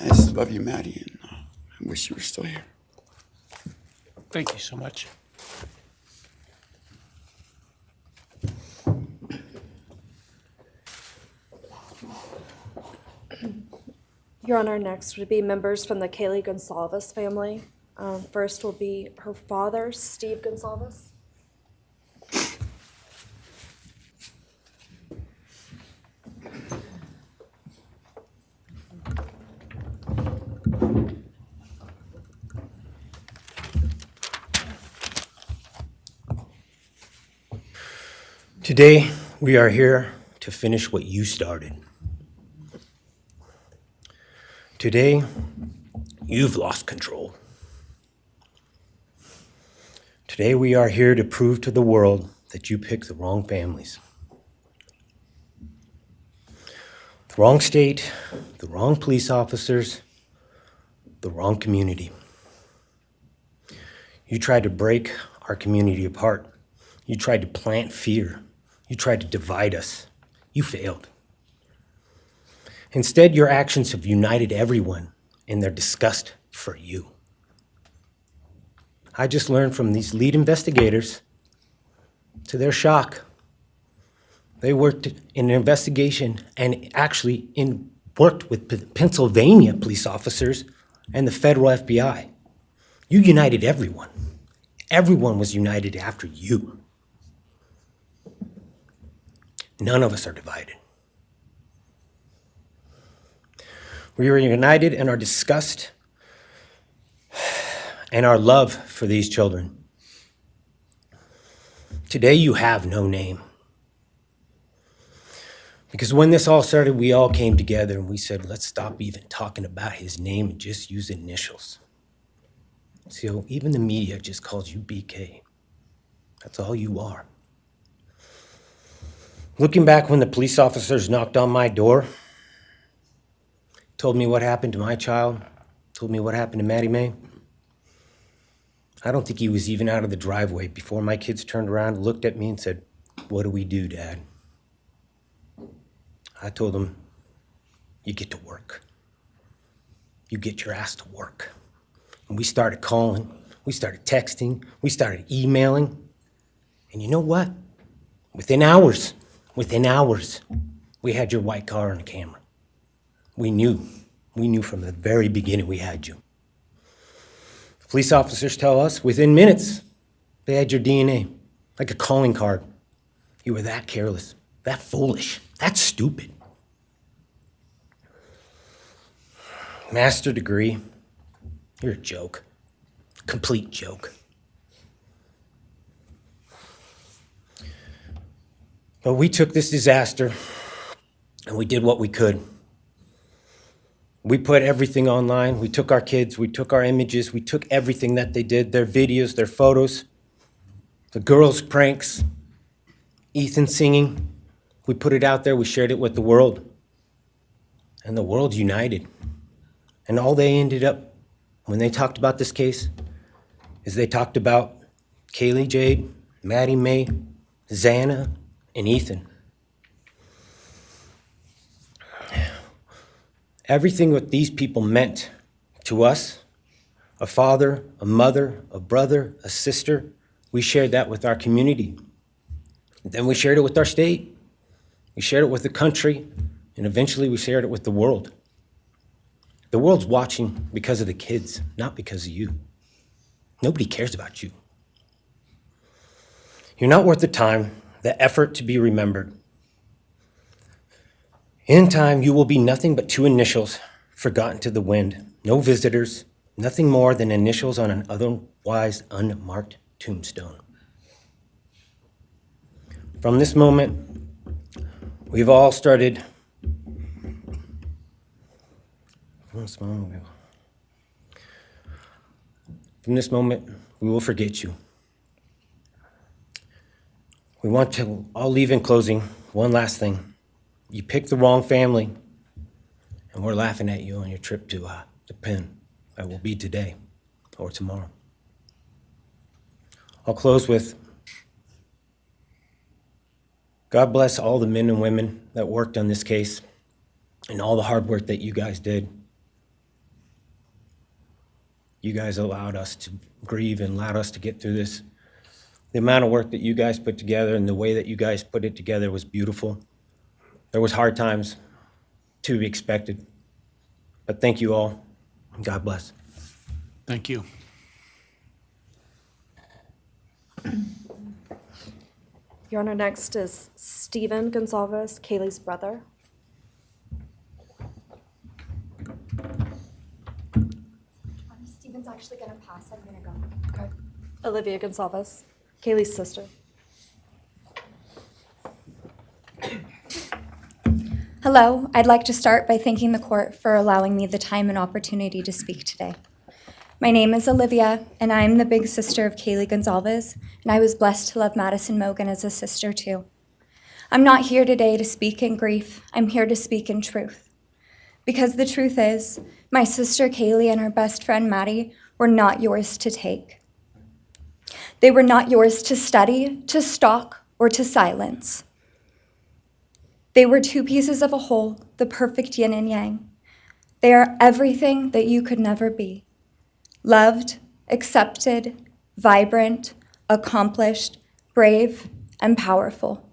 just love you, Maddie, and I wish you were still here. Thank you so much. Your Honor, next would be members from the Kaylee Gonsalves family. First will be her father, Steve Gonsalves. Today, we are here to finish what you started. Today, you've lost control. Today, we are here to prove to the world that you picked the wrong families. The wrong state, the wrong police officers, the wrong community. You tried to break our community apart. You tried to plant fear. You tried to divide us. You failed. Instead, your actions have united everyone in their disgust for you. I just learned from these lead investigators, to their shock, they worked in an investigation and actually worked with Pennsylvania police officers and the federal FBI. You united everyone. Everyone was united after you. None of us are divided. We are united in our disgust and our love for these children. Today you have no name. Because when this all started, we all came together and we said, let's stop even talking about his name and just use initials. So even the media just calls you BK. That's all you are. Looking back when the police officers knocked on my door, told me what happened to my child, told me what happened to Maddie May, I don't think he was even out of the driveway before my kids turned around, looked at me and said, what do we do, Dad? I told him, you get to work. You get your ass to work. And we started calling, we started texting, we started emailing. And you know what? Within hours, we had your white car on the camera. We knew from the very beginning we had you. Police officers tell us within minutes they had your DNA, like a calling card. You were that careless, that foolish, that stupid. Master degree, you're a joke, complete joke. But we took this disaster and we did what we could. We put everything online. We took our kids, we took our images, we took everything that they did, their videos, their photos, the girls' pranks, Ethan singing. We put it out there, we shared it with the world. And the world united. And all they ended up, when they talked about this case, is they talked about Kaylee Jade, Maddie Mae, Xana, and Ethan. Everything what these people meant to us, a father, a mother, a brother, a sister, we shared that with our community. Then we shared it with our state. We shared it with the country, and eventually we shared it with the world. The world's watching because of the kids, not because of you. Nobody cares about you. You're not worth the time, the effort to be remembered. In time, you will be nothing but two initials forgotten to the wind. No visitors, nothing more than initials on an otherwise unmarked tombstone. From this moment, we've all started. From this moment, we will forget you. We want to all leave in closing. One last thing. You picked the wrong family, and we're laughing at you on your trip to the pen. That will be today or tomorrow. I'll close with, God bless all the men and women that worked on this case and all the hard work that you guys did. You guys allowed us to grieve and allowed us to get through this. The amount of work that you guys put together and the way that you guys put it together was beautiful. There was hard times to be expected, but thank you all, and God bless. Thank you. Your Honor, next is Stephen Gonzalez, Kaylee's brother. Steven's actually gonna pass. I'm gonna go. Okay. Olivia Gonzalez, Kaylee's sister. Hello, I'd like to start by thanking the court for allowing me the time and opportunity to speak today. My name is Olivia, and I'm the big sister of Kaylee Gonzalez, and I was blessed to love Madison Mogan as a sister too. I'm not here today to speak in grief, I'm here to speak in truth. Because the truth is, my sister Kaylee and her best friend Maddie were not yours to take. They were not yours to study, to stalk, or to silence. They were two pieces of a whole, the perfect yin and yang. They are everything that you could never be. Loved, accepted, vibrant, accomplished, brave, and powerful.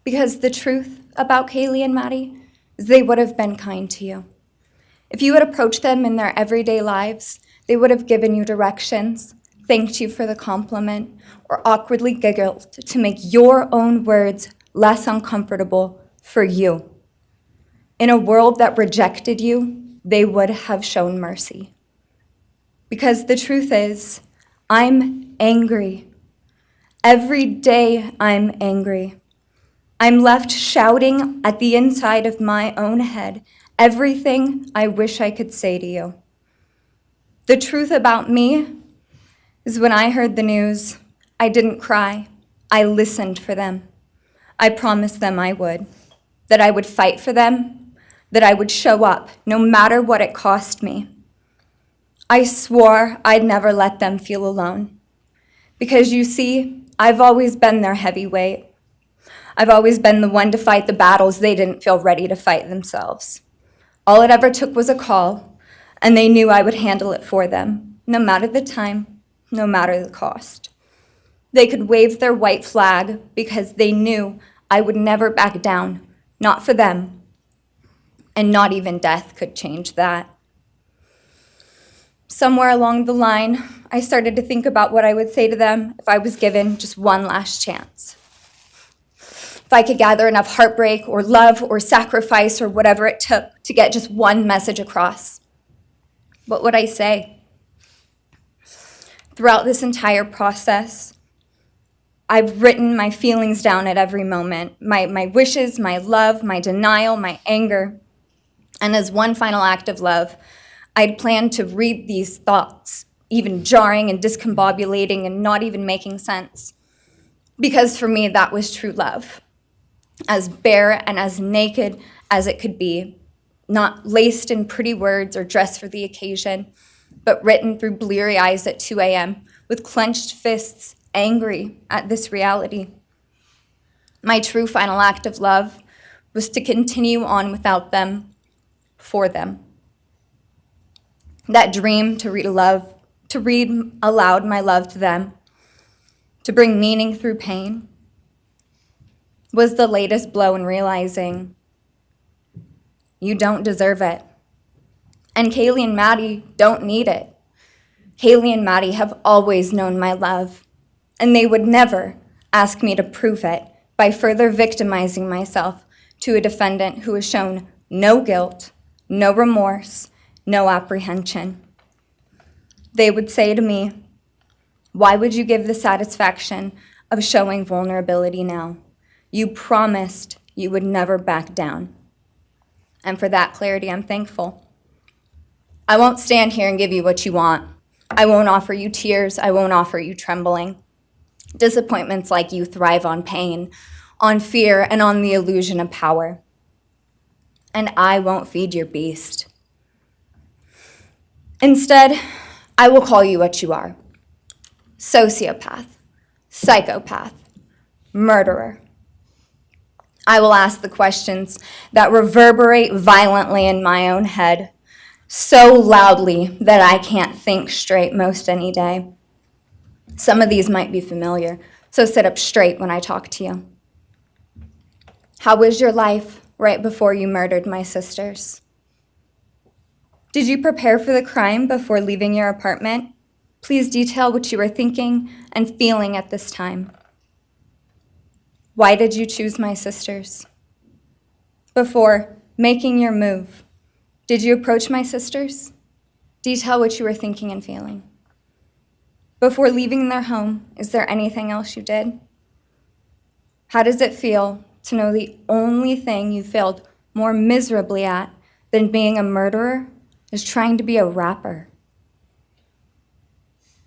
Because the truth about Kaylee and Maddie is they would have been kind to you. If you had approached them in their everyday lives, they would have given you directions, thanked you for the compliment, or awkwardly giggled to make your own words less uncomfortable for you. In a world that rejected you, they would have shown mercy. Because the truth is, I'm angry. Every day I'm angry. I'm left shouting at the inside of my own head everything I wish I could say to you. The truth about me is when I heard the news, I didn't cry. I listened for them. I promised them I would, that I would fight for them, that I would show up no matter what it cost me. I swore I'd never let them feel alone. Because you see, I've always been their heavyweight. I've always been the one to fight the battles they didn't feel ready to fight themselves. All it ever took was a call, and they knew I would handle it for them, no matter the time, no matter the cost. They could wave their white flag because they knew I would never back down, not for them, and not even death could change that. Somewhere along the line, I started to think about what I would say to them if I was given just one last chance. If I could gather enough heartbreak or love or sacrifice or whatever it took to get just one message across, what would I say? Throughout this entire process, I've written my feelings down at every moment, my wishes, my love, my denial, my anger. And as one final act of love, I'd planned to read these thoughts, even jarring and discombobulating and not even making sense. Because for me, that was true love. As bare and as naked as it could be, not laced in pretty words or dressed for the occasion, but written through bleary eyes at 2 a.m. with clenched fists, angry at this reality. My true final act of love was to continue on without them, for them. That dream to read aloud my love to them, to bring meaning through pain, was the latest blow in realizing you don't deserve it. And Kaylee and Maddie don't need it. Kaylee and Maddie have always known my love, and they would never ask me to prove it by further victimizing myself to a defendant who has shown no guilt, no remorse, no apprehension. They would say to me, "Why would you give the satisfaction of showing vulnerability now? You promised you would never back down." And for that clarity, I'm thankful. I won't stand here and give you what you want. I won't offer you tears. I won't offer you trembling. Disappointments like you thrive on pain, on fear, and on the illusion of power. And I won't feed your beast. Instead, I will call you what you are: sociopath, psychopath, murderer. I will ask the questions that reverberate violently in my own head, so loudly that I can't think straight most any day. Some of these might be familiar, so sit up straight when I talk to you. How was your life right before you murdered my sisters? Did you prepare for the crime before leaving your apartment? Please detail what you were thinking and feeling at this time. Why did you choose my sisters? Before making your move, did you approach my sisters? Detail what you were thinking and feeling. Before leaving their home, is there anything else you did? How does it feel to know the only thing you failed more miserably at than being a murderer is trying to be a rapper?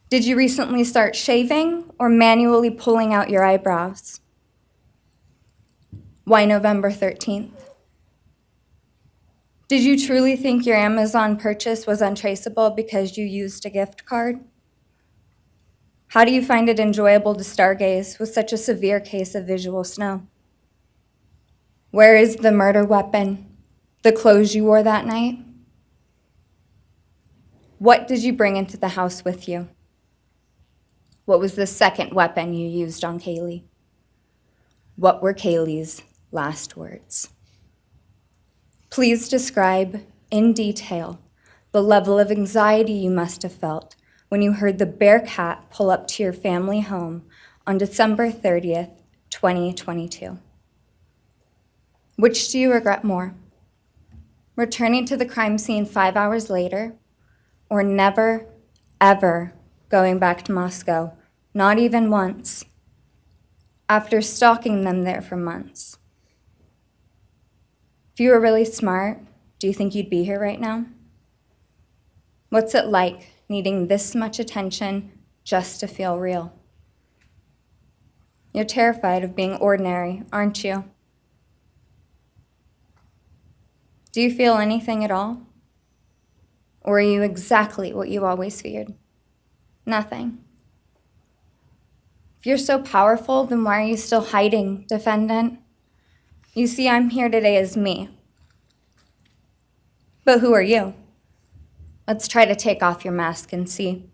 Did you recently start shaving or manually pulling out your eyebrows? Why November 13th? Did you truly think your Amazon purchase was untraceable because you used a gift card? How do you find it enjoyable to stargaze with such a severe case of visual snow? Where is the murder weapon, the clothes you wore that night? What did you bring into the house with you? What was the second weapon you used on Kaylee? What were Kaylee's last words? Please describe in detail the level of anxiety you must have felt when you heard the Bearcat pull up to your family home on December 30th, 2022. Which do you regret more? Returning to the crime scene 5 hours later, or never, ever going back to Moscow, not even once, after stalking them there for months? If you were really smart, do you think you'd be here right now? What's it like needing this much attention just to feel real? You're terrified of being ordinary, aren't you? Do you feel anything at all? Or are you exactly what you always feared? Nothing. If you're so powerful, then why are you still hiding, defendant? You see, I'm here today as me. But who are you? Let's try to take off your mask and see.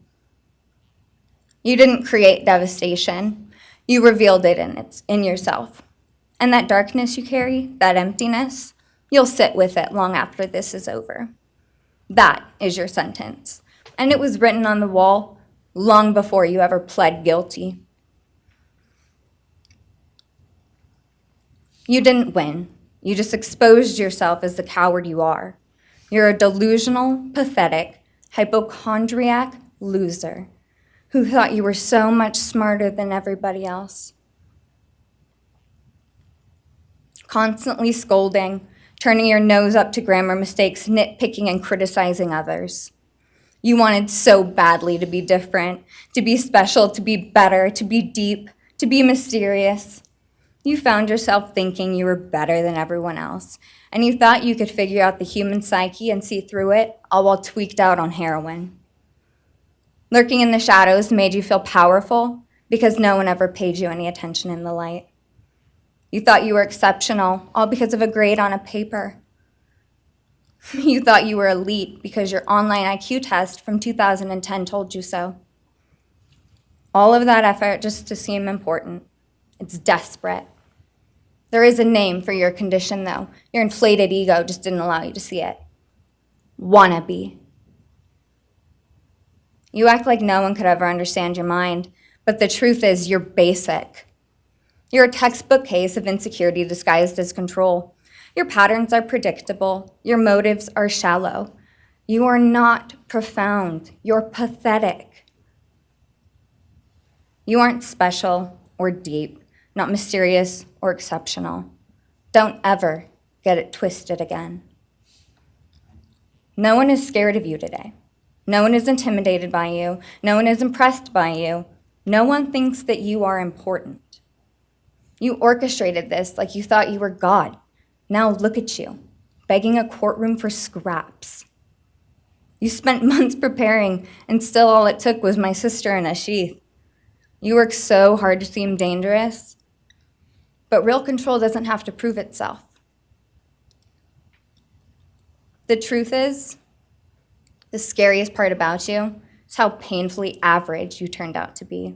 You didn't create devastation. You revealed it in yourself. And that darkness you carry, that emptiness, you'll sit with it long after this is over. That is your sentence. And it was written on the wall long before you ever pled guilty. You didn't win. You just exposed yourself as the coward you are. You're a delusional, pathetic, hypochondriac loser who thought you were so much smarter than everybody else. Constantly scolding, turning your nose up to grammar mistakes, nitpicking and criticizing others. You wanted so badly to be different, to be special, to be better, to be deep, to be mysterious. You found yourself thinking you were better than everyone else, and you thought you could figure out the human psyche and see through it, all while tweaked out on heroin. Lurking in the shadows made you feel powerful because no one ever paid you any attention in the light. You thought you were exceptional, all because of a grade on a paper. You thought you were elite because your online IQ test from 2010 told you so. All of that effort just to seem important. It's desperate. There is a name for your condition, though. Your inflated ego just didn't allow you to see it. Wannabe. You act like no one could ever understand your mind, but the truth is you're basic. You're a textbook case of insecurity disguised as control. Your patterns are predictable. Your motives are shallow. You are not profound. You're pathetic. You aren't special or deep, not mysterious or exceptional. Don't ever get it twisted again. No one is scared of you today. No one is intimidated by you. No one is impressed by you. No one thinks that you are important. You orchestrated this like you thought you were God. Now look at you, begging a courtroom for scraps. You spent months preparing, and still all it took was my sister in a sheath. You work so hard to seem dangerous, but real control doesn't have to prove itself. The truth is, the scariest part about you is how painfully average you turned out to be.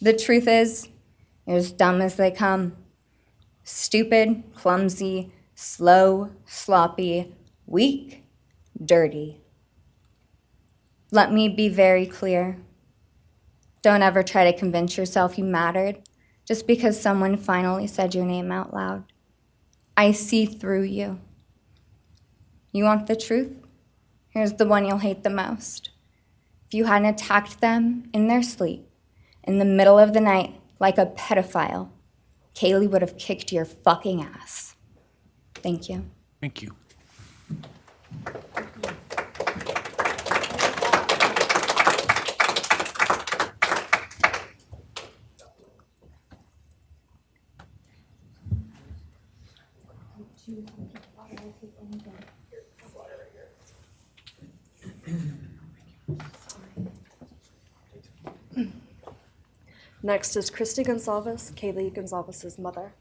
The truth is, you're as dumb as they come. Stupid, clumsy, slow, sloppy, weak, dirty. Let me be very clear. Don't ever try to convince yourself you mattered just because someone finally said your name out loud. I see through you. You want the truth? Here's the one you'll hate the most. If you hadn't attacked them in their sleep, in the middle of the night, like a pedophile, Kaylee would have kicked your fucking ass. Thank you. Thank you. Next is Christy Gonzalez, Kaylee Gonzalez's mother.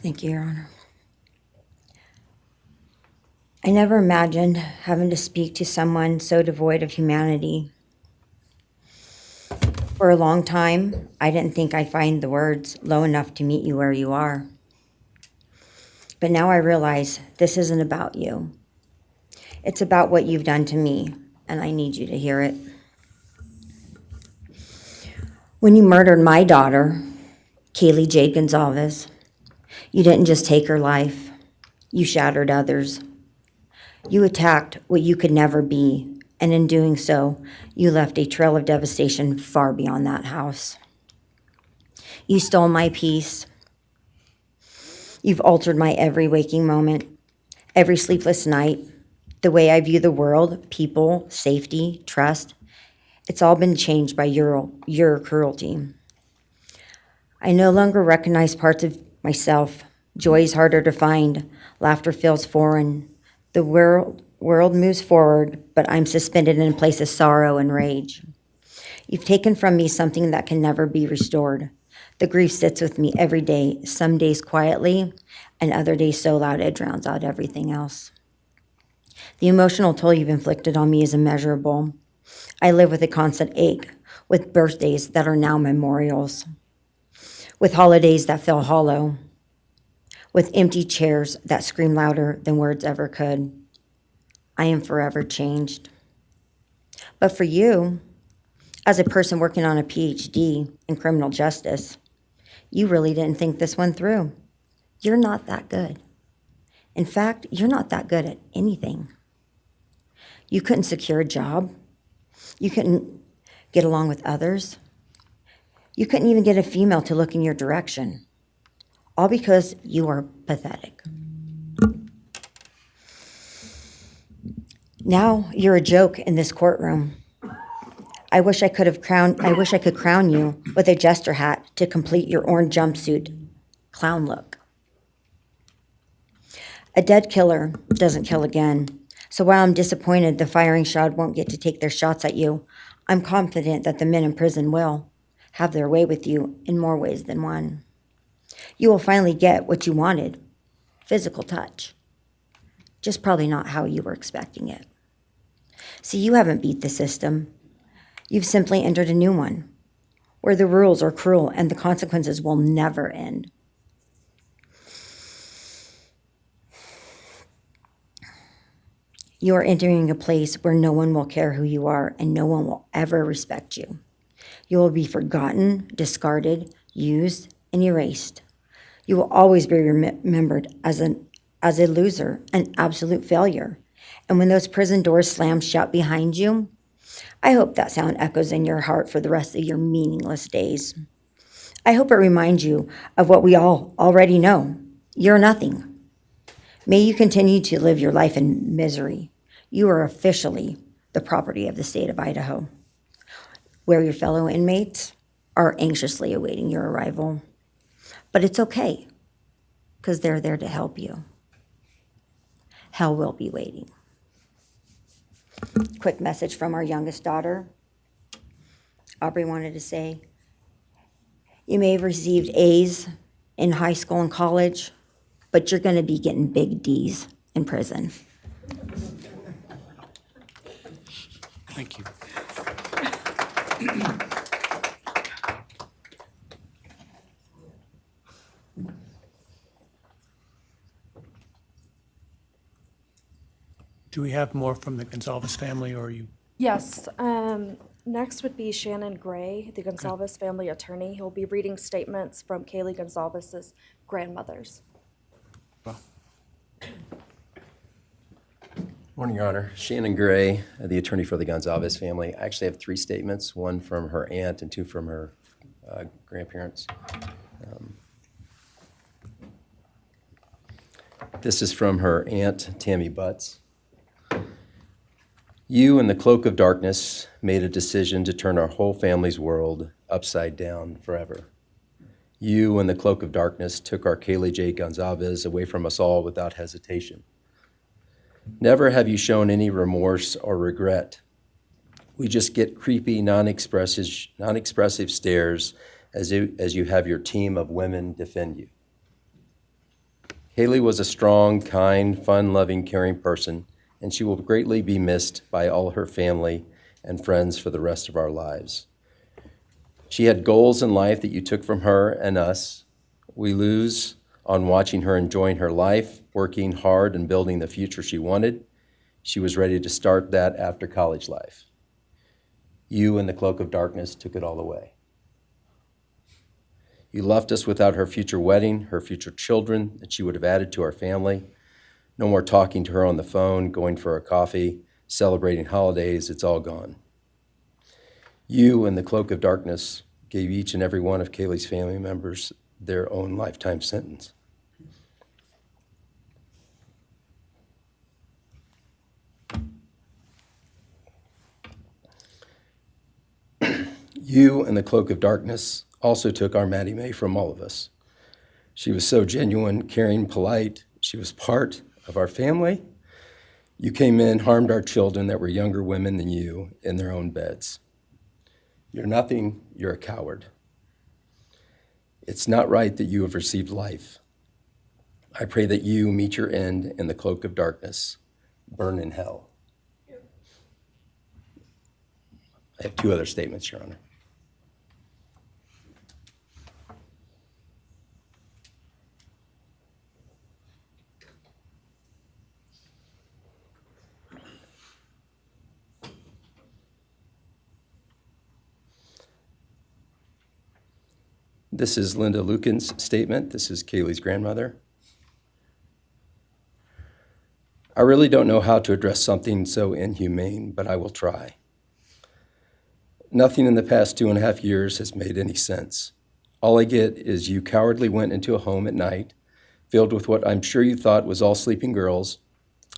Thank you, Your Honor. I never imagined having to speak to someone so devoid of humanity. For a long time, I didn't think I'd find the words low enough to meet you where you are. But now I realize this isn't about you. It's about what you've done to me, and I need you to hear it. When you murdered my daughter, Kaylee Jade Gonzalez, you didn't just take her life, you shattered others. You attacked what you could never be, and in doing so, you left a trail of devastation far beyond that house. You stole my peace, You've altered my every waking moment, every sleepless night, the way I view the world, people, safety, trust. It's all been changed by your cruelty. I no longer recognize parts of myself. Joy is harder to find. Laughter feels foreign. The world moves forward, but I'm suspended in a place of sorrow and rage. You've taken from me something that can never be restored. The grief sits with me every day, some days quietly, and other days so loud it drowns out everything else. The emotional toll you've inflicted on me is immeasurable. I live with a constant ache, with birthdays that are now memorials, with holidays that feel hollow, with empty chairs that scream louder than words ever could. I am forever changed. But for you, as a person working on a PhD in criminal justice, you really didn't think this one through. You're not that good. In fact, you're not that good at anything. You couldn't secure a job. You couldn't get along with others. You couldn't even get a female to look in your direction. All because you are pathetic. Now you're a joke in this courtroom. I wish I could crown you with a jester hat to complete your orange jumpsuit clown look. A dead killer doesn't kill again. So while I'm disappointed the firing squad won't get to take their shots at you, I'm confident that the men in prison will have their way with you in more ways than one. You will finally get what you wanted, physical touch. Just probably not how you were expecting it. See, you haven't beat the system. You've simply entered a new one, where the rules are cruel and the consequences will never end. You are entering a place where no one will care who you are and no one will ever respect you. You will be forgotten, discarded, used, and erased. You will always be remembered as a loser, an absolute failure. And when those prison doors slam shut behind you, I hope that sound echoes in your heart for the rest of your meaningless days. I hope it reminds you of what we all already know. You're nothing. May you continue to live your life in misery. You are officially the property of the state of Idaho, where your fellow inmates are anxiously awaiting your arrival. But it's okay, because they're there to help you. Hell will be waiting. Quick message from our youngest daughter. Aubrey wanted to say, you may have received A's in high school and college, but you're going to be getting big D's in prison. Thank you. Do we have more from the Gonzalez family, or are you? Yes, next would be Shannon Gray, the Gonzalez family attorney. He'll be reading statements from Kaylee Gonzalez's grandmothers. Well, Morning, Your Honor. Shannon Gray, the attorney for the Gonzalez family. I actually have 3 statements, one from her aunt and 2 from her grandparents. This is from her aunt, Tammy Butts. You, in the cloak of darkness, made a decision to turn our whole family's world upside down forever. You, in the cloak of darkness, took our Kaylee J. Gonzalez away from us all without hesitation. Never have you shown any remorse or regret. We just get creepy, non-expressive stares as you have your team of women defend you. Kaylee was a strong, kind, fun-loving, caring person, and she will greatly be missed by all her family and friends for the rest of our lives. She had goals in life that you took from her and us. We lose on watching her enjoying her life, working hard and building the future she wanted. She was ready to start that after college life. You, in the cloak of darkness, took it all away. You left us without her future wedding, her future children that she would have added to our family. No more talking to her on the phone, going for a coffee, celebrating holidays. It's all gone. You, in the cloak of darkness, gave each and every one of Kaylee's family members their own lifetime sentence. You and the cloak of darkness also took our Maddie Mae from all of us. She was so genuine, caring, polite. She was part of our family. You came in, harmed our children that were younger women than you in their own beds. You're nothing, you're a coward. It's not right that you have received life. I pray that you meet your end in the cloak of darkness, burn in hell. I have 2 other statements, Your Honor. This is Linda Lucan's statement. This is Kaylee's grandmother. I really don't know how to address something so inhumane, but I will try. Nothing in the past 2.5 years has made any sense. All I get is you cowardly went into a home at night, filled with what I'm sure you thought was all sleeping girls,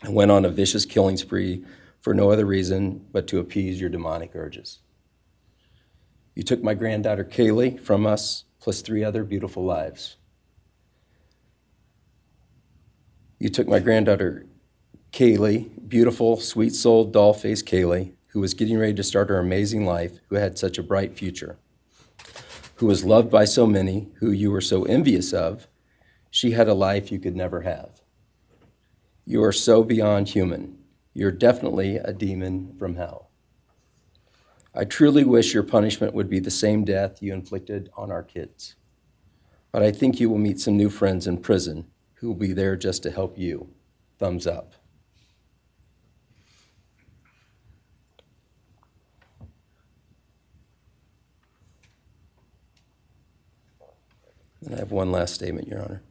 and went on a vicious killing spree for no other reason but to appease your demonic urges. You took my granddaughter Kaylee from us, plus 3 other beautiful lives. You took my granddaughter Kaylee, beautiful, sweet-souled, doll-faced Kaylee, who was getting ready to start her amazing life, who had such a bright future, who was loved by so many, who you were so envious of. She had a life you could never have. You are so beyond human. You're definitely a demon from hell. I truly wish your punishment would be the same death you inflicted on our kids. But I think you will meet some new friends in prison who will be there just to help you. Thumbs up. And I have one last statement, Your Honor.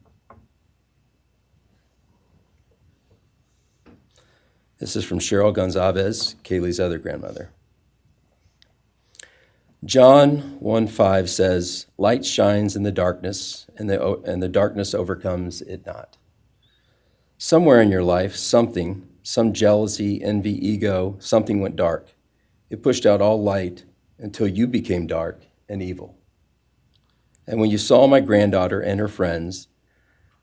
This is from Cheryl Gonzalez, Kaylee's other grandmother. John 1:5 says, "Light shines in the darkness, and the darkness overcomes it not." Somewhere in your life, some jealousy, envy, ego, something went dark. It pushed out all light until you became dark and evil. And when you saw my granddaughter and her friends,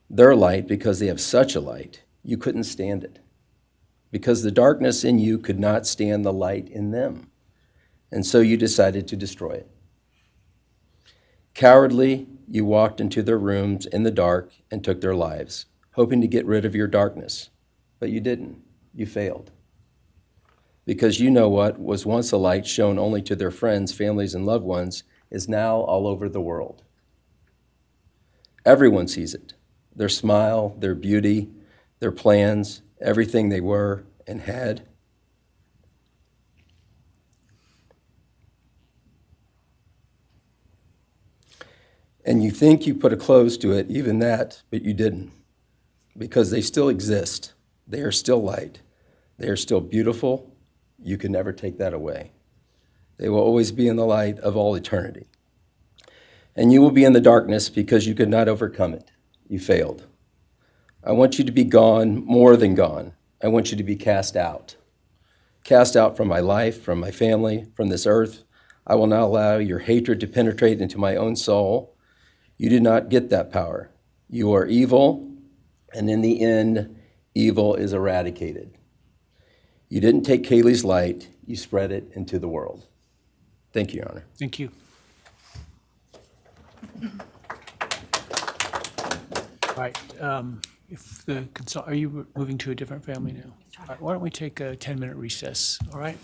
their light, because they have such a light, you couldn't stand it. Because the darkness in you could not stand the light in them. And so you decided to destroy it. Cowardly, you walked into their rooms in the dark and took their lives, hoping to get rid of your darkness. But you didn't. You failed. Because you know what was once a light shown only to their friends, families, and loved ones is now all over the world. Everyone sees it. Their smile, their beauty, their plans, everything they were and had. And you think you put a close to it, even that, but you didn't. Because they still exist. They are still light. They are still beautiful. You can never take that away. They will always be in the light of all eternity. And you will be in the darkness because you could not overcome it. You failed. I want you to be gone, more than gone. I want you to be cast out. Cast out from my life, from my family, from this earth. I will not allow your hatred to penetrate into my own soul. You did not get that power. You are evil, and in the end, evil is eradicated. You didn't take Kaylee's light, you spread it into the world. Thank you, Your Honor. Thank you. All right, if the are you moving to a different family now? All right, why don't we take a 10-minute recess, all right?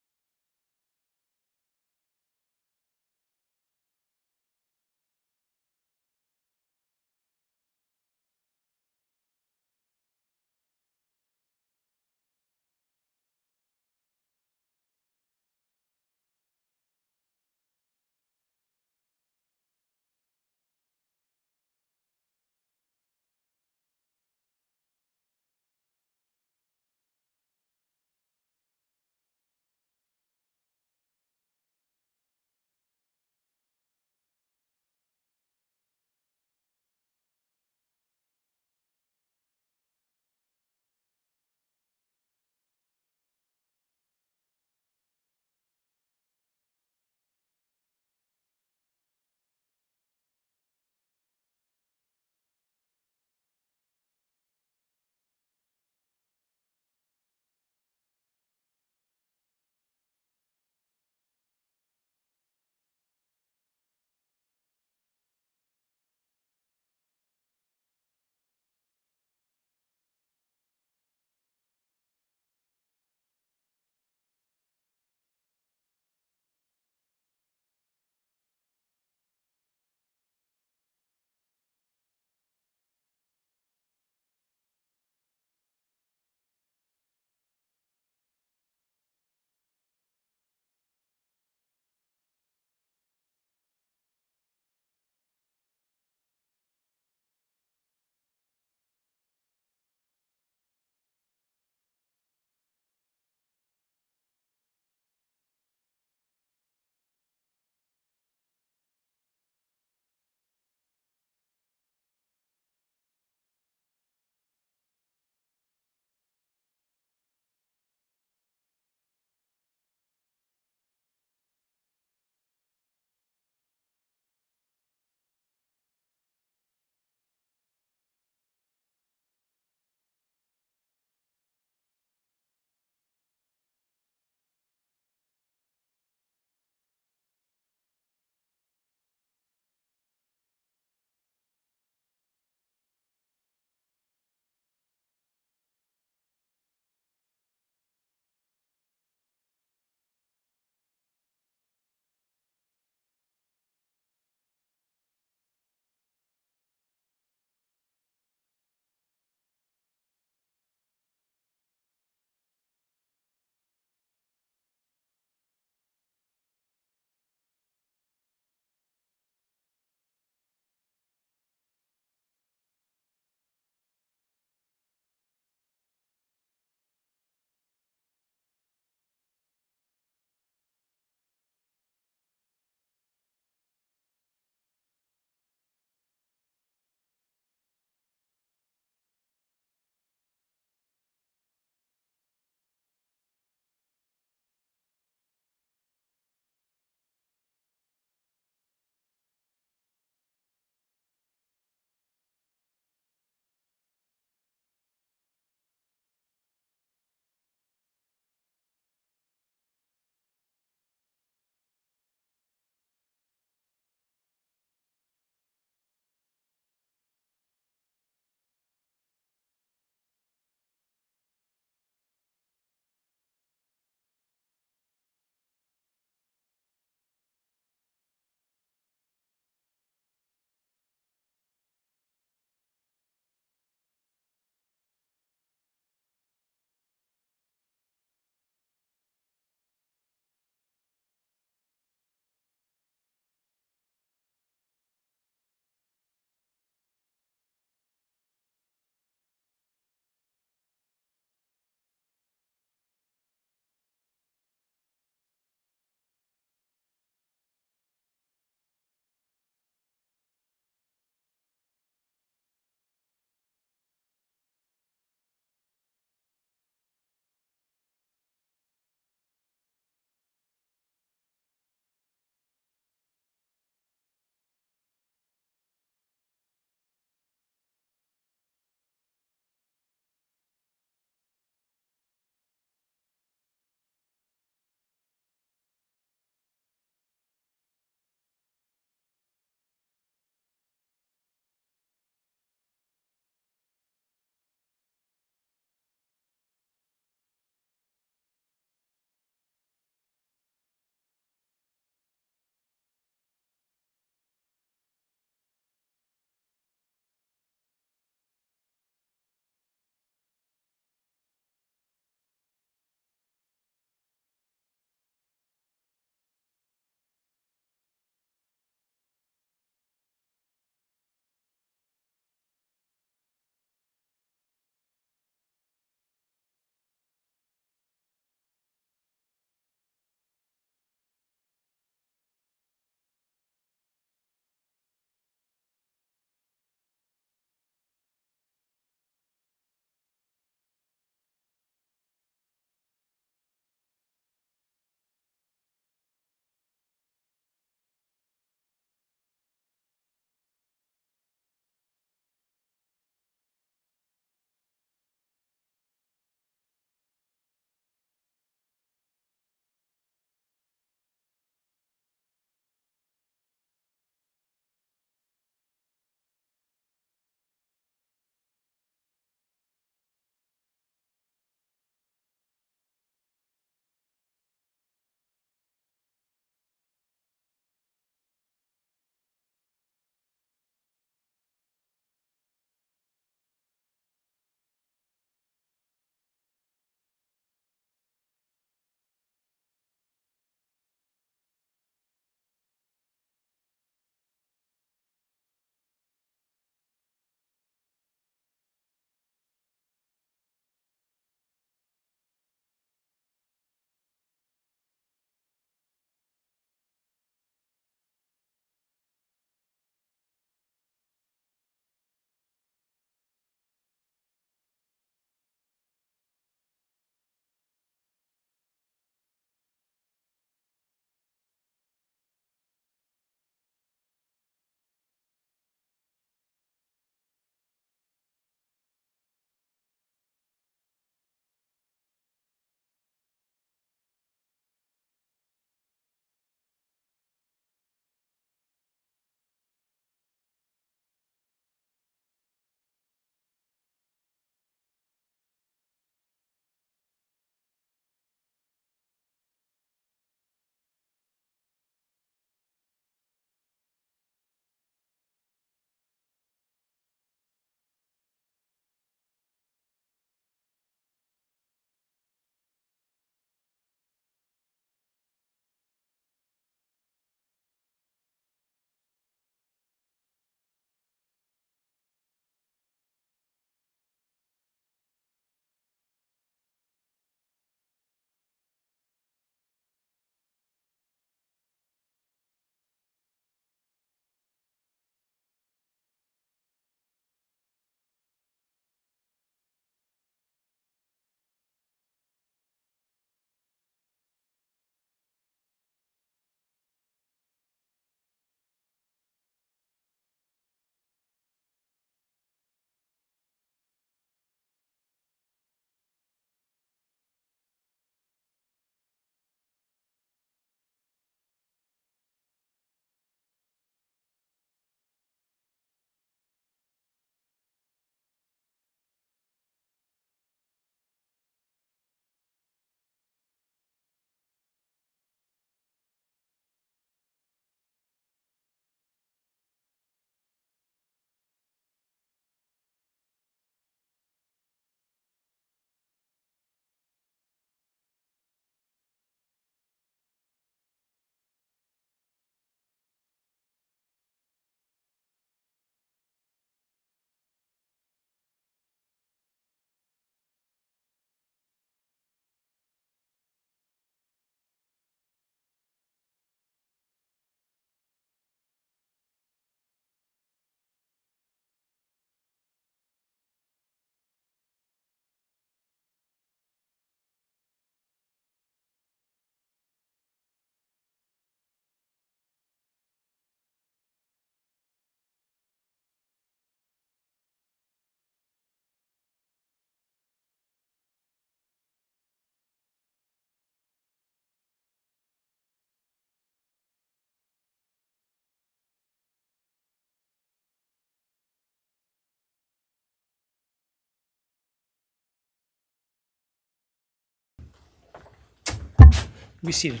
Be seated.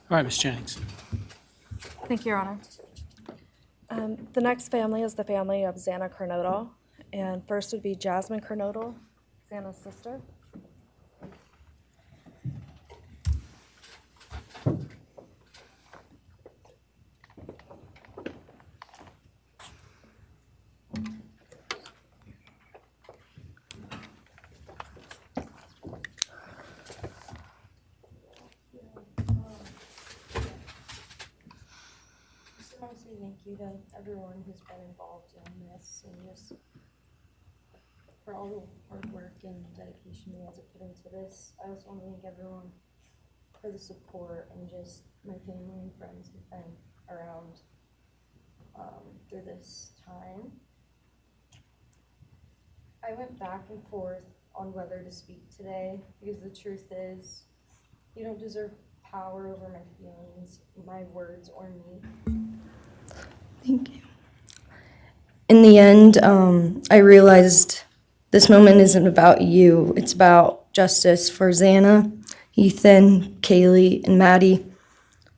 All right, Ms. Jennings. Thank you, Your Honor. The next family is the family of Xana Kernodle, and first would be Jasmine Kernodle, Xana's sister. Just want to say thank you to everyone who's been involved in this and just for all the hard work and dedication you guys have put into this. I also want to thank everyone for the support and just my family and friends who've been around through this time. I went back and forth on whether to speak today because the truth is you don't deserve power over my feelings, my words, or me. Thank you. In the end, I realized this moment isn't about you. It's about justice for Xana, Ethan, Kaylee, and Maddie.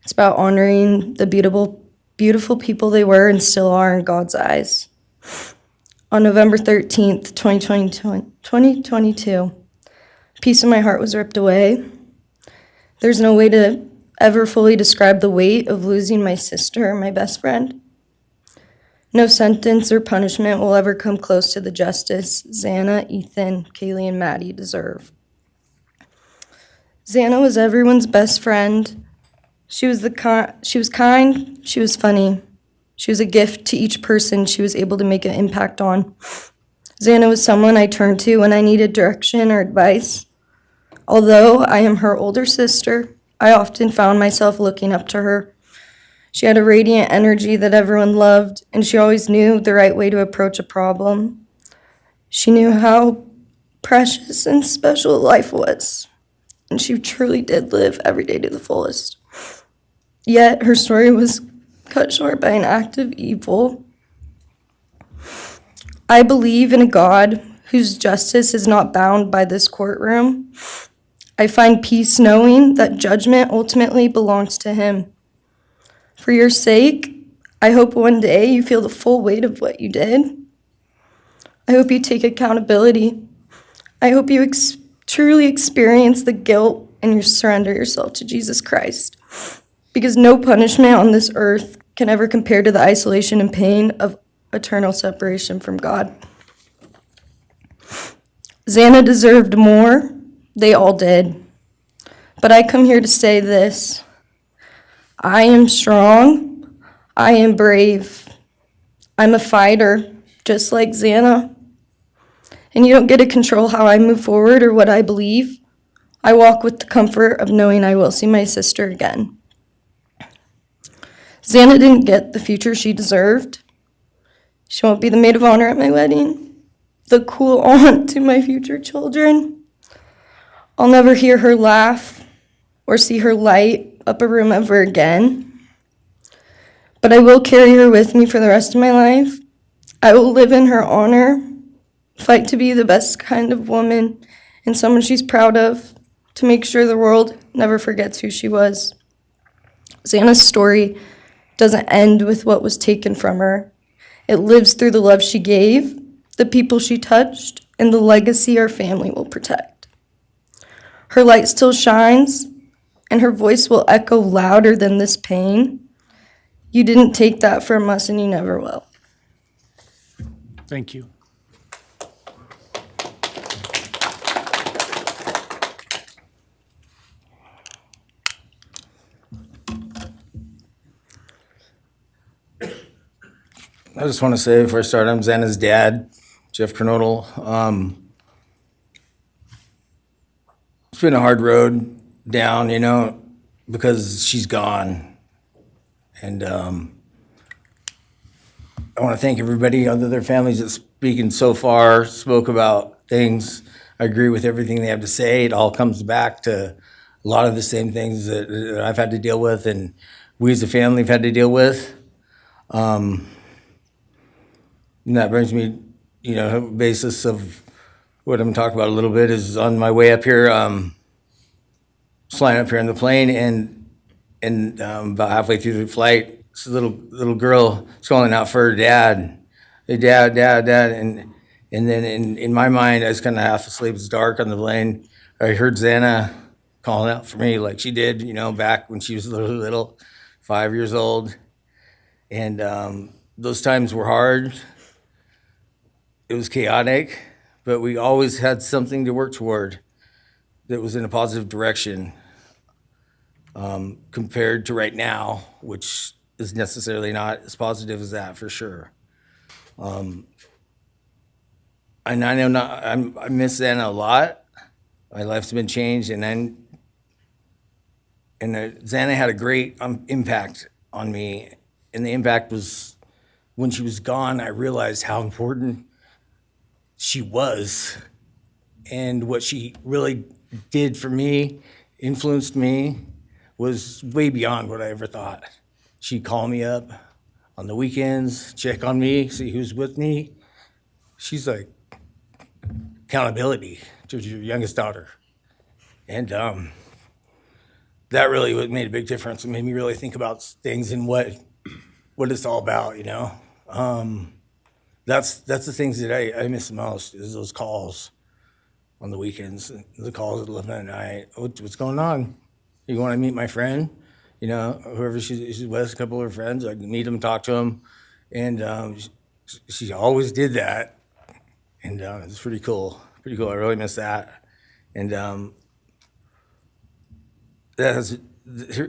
It's about honoring the beautiful people they were and still are in God's eyes. On November 13th, 2022, a piece of my heart was ripped away. There's no way to ever fully describe the weight of losing my sister, my best friend. No sentence or punishment will ever come close to the justice Xana, Ethan, Kaylee, and Maddie deserve. Xana was everyone's best friend. She was kind, she was funny. She was a gift to each person she was able to make an impact on. Xana was someone I turned to when I needed direction or advice. Although I am her older sister, I often found myself looking up to her. She had a radiant energy that everyone loved, and she always knew the right way to approach a problem. She knew how precious and special life was, and she truly did live every day to the fullest. Yet her story was cut short by an act of evil. I believe in a God whose justice is not bound by this courtroom. I find peace knowing that judgment ultimately belongs to Him. For your sake, I hope one day you feel the full weight of what you did. I hope you take accountability. I hope you truly experience the guilt and you surrender yourself to Jesus Christ. Because no punishment on this earth can ever compare to the isolation and pain of eternal separation from God. Xana deserved more. They all did. But I come here to say this. I am strong. I am brave. I'm a fighter, just like Xana. And you don't get to control how I move forward or what I believe. I walk with the comfort of knowing I will see my sister again. Xana didn't get the future she deserved. She won't be the maid of honor at my wedding, the cool aunt to my future children. I'll never hear her laugh or see her light up a room ever again. But I will carry her with me for the rest of my life. I will live in her honor, fight to be the best kind of woman and someone she's proud of, to make sure the world never forgets who she was. Xana's story doesn't end with what was taken from her. It lives through the love she gave, the people she touched, and the legacy our family will protect. Her light still shines, and her voice will echo louder than this pain. You didn't take that from us, and you never will. Thank you. I just want to say before I start, I'm Xana's dad, Jeff Kernodle. It's been a hard road down, because she's gone. And I want to thank everybody, other their families that speaking so far, spoke about things. I agree with everything they have to say. It all comes back to a lot of the same things that I've had to deal with and we as a family have had to deal with. And that brings me, basis of what I'm talking about a little bit is on my way up here, flying up here in the plane, and about halfway through the flight, this little girl is calling out for her dad. Hey, dad, dad, dad, and then in my mind, I was kind of half asleep. It's dark on the plane. I heard Xana calling out for me like she did, back when she was little, 5 years old. And those times were hard. It was chaotic, but we always had something to work toward that was in a positive direction, compared to right now, which is necessarily not as positive as that for sure. And I know I miss Xana a lot. My life's been changed, and Xana had a great impact on me. And the impact was when she was gone, I realized how important she was and what she really did for me, influenced me, was way beyond what I ever thought. She'd call me up on the weekends, check on me, see who's with me. She's like accountability to your youngest daughter. And that really made a big difference. It made me really think about things and what it's all about, That's the things that I miss the most, is those calls on the weekends, the calls at 11 at night. What's going on? You want to meet my friend? Whoever she's with, a couple of her friends, I can meet them, talk to them. And she always did that. And it's pretty cool. Pretty cool. I really miss that. And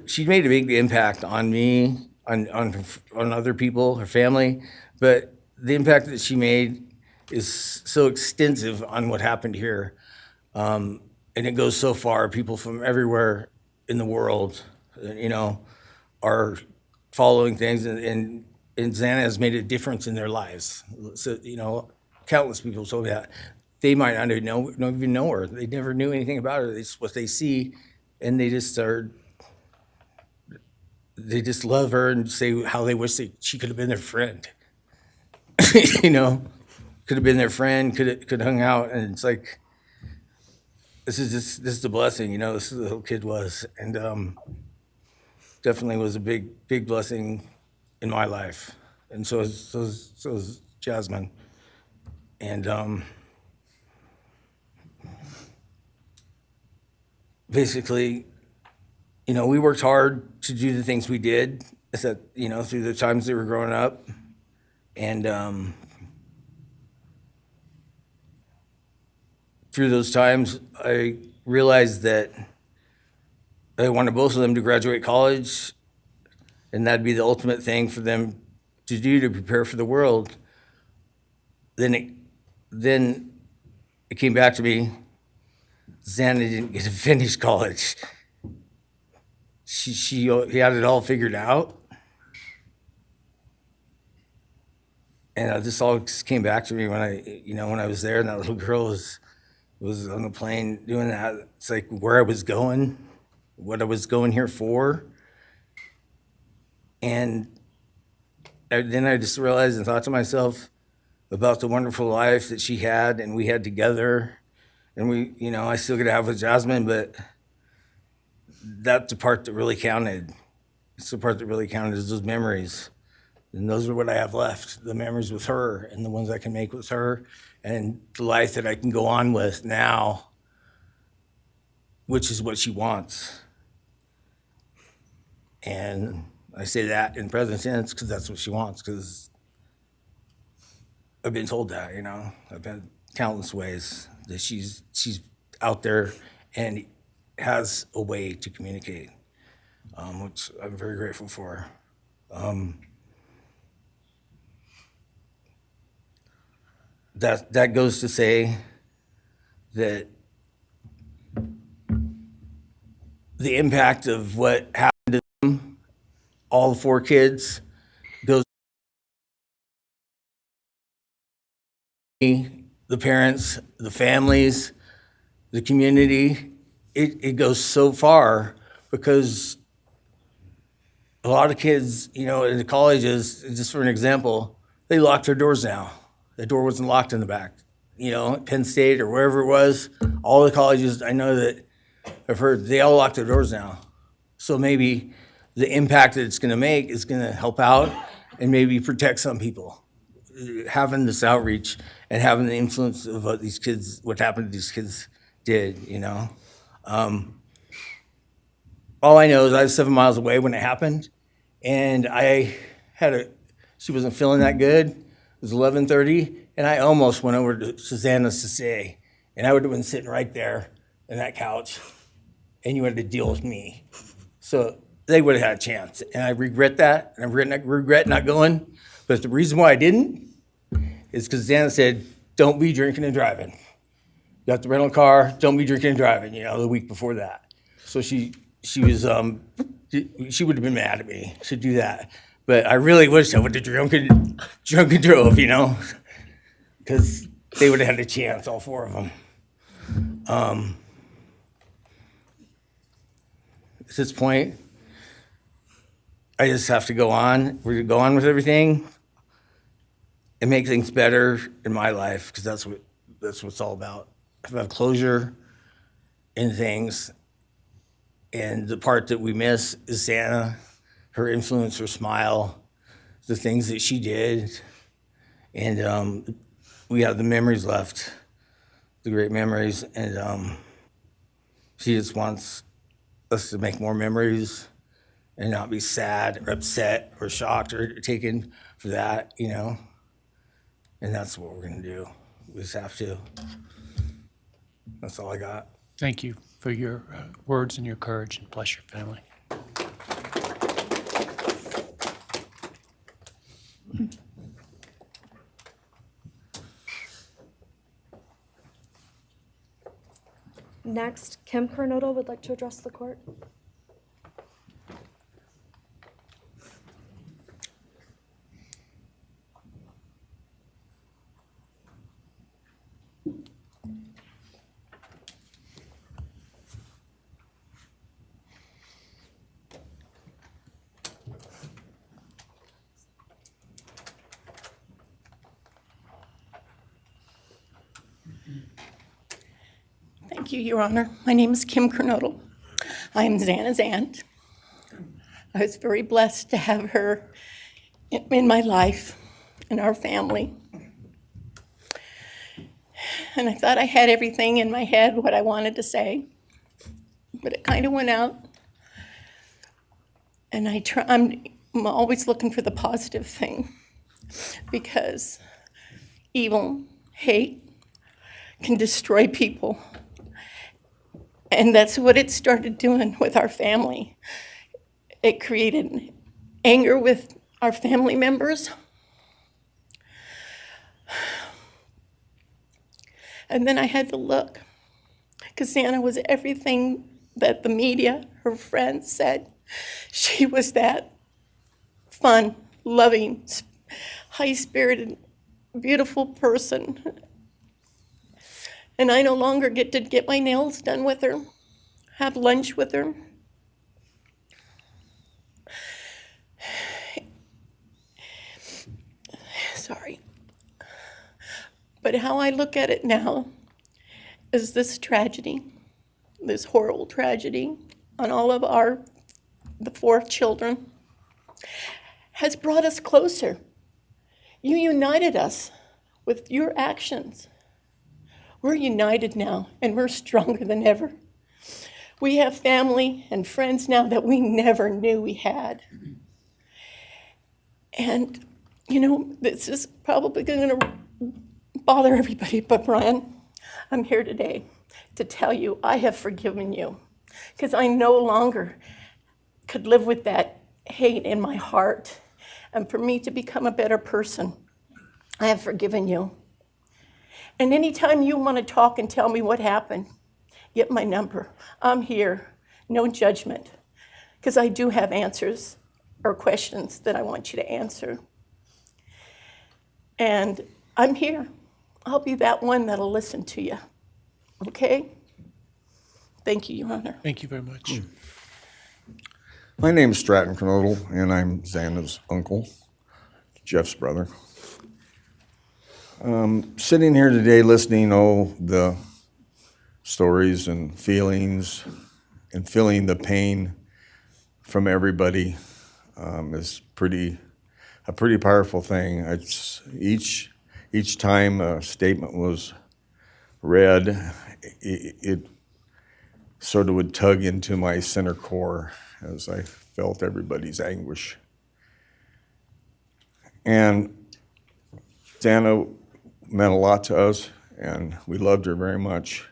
she made a big impact on me, on other people, her family. But the impact that she made is so extensive on what happened here. And it goes so far. People from everywhere in the world, are following things. And Xana has made a difference in their lives. So, countless people told me that. They might not even know her. They never knew anything about her. It's what they see, and they just love her and say how they wish she could have been their friend. Could have been their friend, could have hung out, and it's like, this is a blessing, this is what the little kid was, and definitely was a big blessing in my life, and so is Jasmine, and basically, we worked hard to do the things we did, through the times they were growing up, and through those times, I realized that I wanted both of them to graduate college, and that'd be the ultimate thing for them to do to prepare for the world. Then it came back to me, Xana didn't get to finish college. He had it all figured out. And this all just came back to me when I was there, and that little girl was on the plane doing that. It's like where I was going, what I was going here for. And then I just realized and thought to myself about the wonderful life that she had and we had together. And I still get to have with Jasmine, but that's the part that really counted. It's the part that really counted, is those memories. And those are what I have left, the memories with her and the ones I can make with her and the life that I can go on with now, which is what she wants. And I say that in present tense because that's what she wants, because I've been told that, I've been countless ways that she's out there and has a way to communicate, which I'm very grateful for. That goes to say that the impact of what happened to them, all the 4 kids, goes to me, the parents, the families, the community. It goes so far, because a lot of kids, in the colleges, just for an example, they lock their doors now. The door wasn't locked in the back. You know, at Penn State or wherever it was, all the colleges, I know that I've heard, they all lock their doors now. So maybe the impact that it's gonna make is gonna help out and maybe protect some people. Having this outreach and having the influence of what these kids, what happened to these kids did, you know? All I know is I was 7 miles away when it happened, and she wasn't feeling that good. It was 11:30, and I almost went over to Susanna's to say, and I would have been sitting right there in that couch, and you had to deal with me. So they would have had a chance, and I regret that, and I regret not going. But the reason why I didn't is because Susanna said, don't be drinking and driving. You got the rental car, don't be drinking and driving, you know, the week before that. So she was, she would have been mad at me to do that. But I really wish I would have drunk and drove, you know, because they would have had a chance, all four of them. At this point, I just have to go on. We're gonna go on with everything and make things better in my life, because that's what it's all about. If I have closure in things, and the part that we miss is Santa, her influence, her smile, the things that she did, and we have the memories left, the great memories, and she just wants us to make more memories and not be sad or upset or shocked or taken for that, you know? And that's what we're gonna do. We just have to. That's all I got. Thank you for your words and your courage, and bless your family. Next, Kim Kernodle would like to address the court. Thank you, Your Honor. My name is Kim Kernodle. I am Xana's aunt. I was very blessed to have her in my life, in our family. And I thought I had everything in my head, what I wanted to say, but it kind of went out. And I'm always looking for the positive thing, because evil, hate, can destroy people. And that's what it started doing with our family. It created anger with our family members. And then I had to look, because Xana was everything that the media, her friends said. She was that fun, loving, high-spirited, beautiful person. And I no longer get to get my nails done with her, have lunch with her. Sorry. But how I look at it now is this tragedy, this horrible tragedy on all of the 4 children, has brought us closer. You united us with your actions. We're united now, and we're stronger than ever. We have family and friends now that we never knew we had. And, you know, this is probably going to bother everybody, but Brian, I'm here today to tell you I have forgiven you, because I no longer could live with that hate in my heart. And for me to become a better person, I have forgiven you. And anytime you want to talk and tell me what happened, get my number. I'm here, no judgment, because I do have answers or questions that I want you to answer. And I'm here. I'll be that one that'll listen to you, okay? Thank you, Your Honor. Thank you very much. My name is Stratton Kernodle, and I'm Xana's uncle, Jeff's brother. Sitting here today listening to all the stories and feelings and feeling the pain from everybody is a pretty powerful thing. It's each time a statement was read, it sort of would tug into my center core as I felt everybody's anguish. And Xana meant a lot to us, and we loved her very much.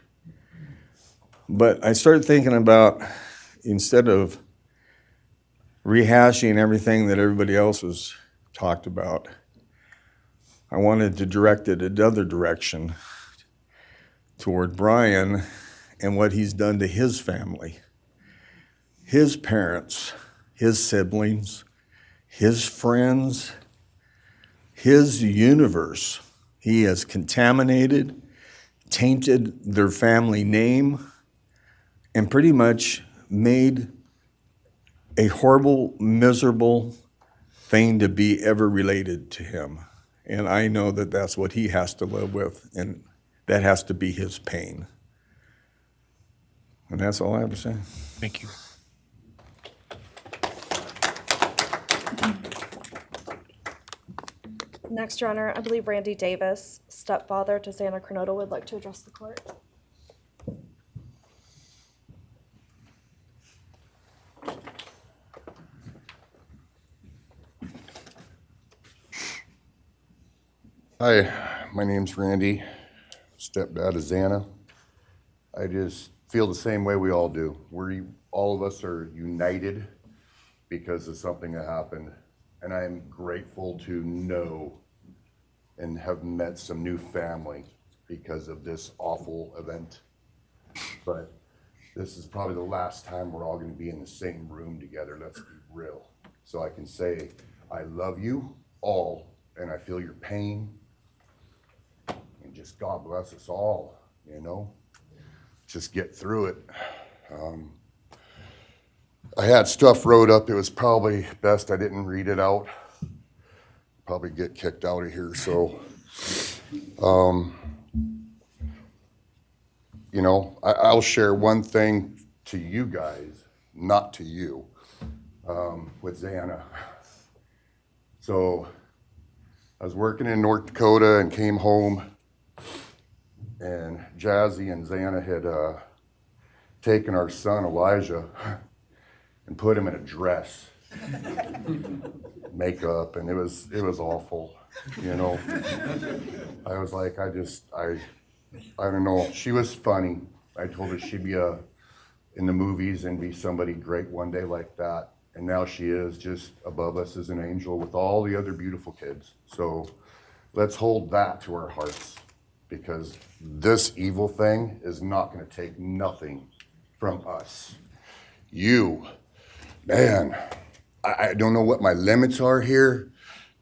But I started thinking about, instead of rehashing everything that everybody else has talked about, I wanted to direct it another direction toward Brian and what he's done to his family, his parents, his siblings, his friends, his universe. He has contaminated, tainted their family name, and pretty much made a horrible, miserable thing to be ever related to him. And I know that that's what he has to live with, and that has to be his pain. And that's all I have to say. Thank you. Next, Your Honor, I believe Randy Davis, stepfather to Xana Kernodle, would like to address the court. Hi, my name's Randy, stepdad of Xana. I just feel the same way we all do. All of us are united because of something that happened, and I'm grateful to know and have met some new family because of this awful event. But this is probably the last time we're all gonna be in the same room together, let's be real. So I can say, I love you all, and I feel your pain. And just God bless us all, you know? Just get through it. I had stuff wrote up. It was probably best I didn't read it out. Probably get kicked out of here, so. You know, I'll share one thing to you guys, not to you, with Xana. So I was working in North Dakota and came home, and Jazzy and Xana had taken our son Elijah and put him in a dress, makeup, and it was awful, you know. I was like, I don't know. She was funny. I told her she'd be in the movies and be somebody great one day like that. And now she is just above us as an angel with all the other beautiful kids. So let's hold that to our hearts, because this evil thing is not going to take nothing from us. You, man, I don't know what my limits are here,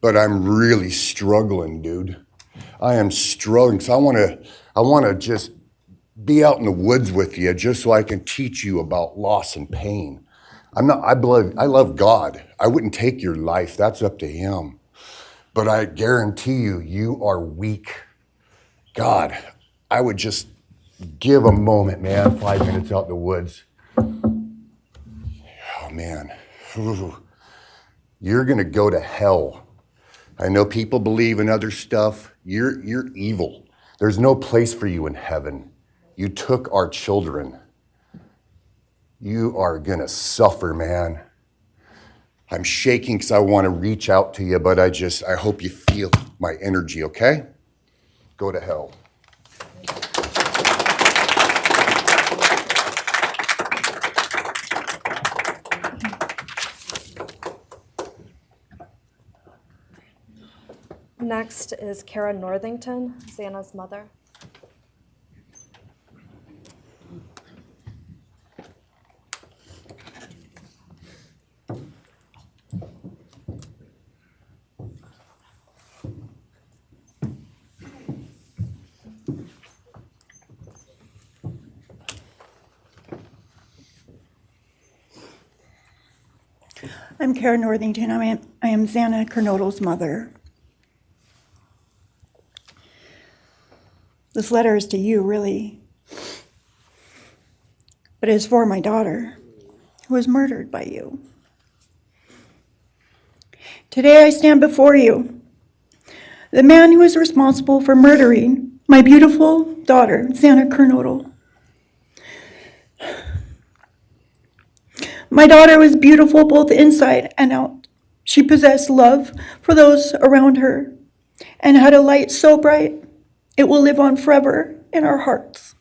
but I'm really struggling, dude. I am struggling. So I want to just be out in the woods with you, just so I can teach you about loss and pain. I love God. I wouldn't take your life. That's up to him. But I guarantee you, you are weak. God, I would just give a moment, man, 5 minutes out in the woods. Oh, man. Ooh. You're going to go to hell. I know people believe in other stuff. You're evil. There's no place for you in heaven. You took our children. You are going to suffer, man. I'm shaking because I want to reach out to you, but I hope you feel my energy, okay? Go to hell. Next is Kara Northington, Xana's mother. I'm Kara Northington. I am Xana Kernodle's mother. This letter is to you, really. But it is for my daughter, who was murdered by you. Today I stand before you, the man who is responsible for murdering my beautiful daughter, Xana Kernodle. My daughter was beautiful both inside and out. She possessed love for those around her and had a light so bright it will live on forever in our hearts.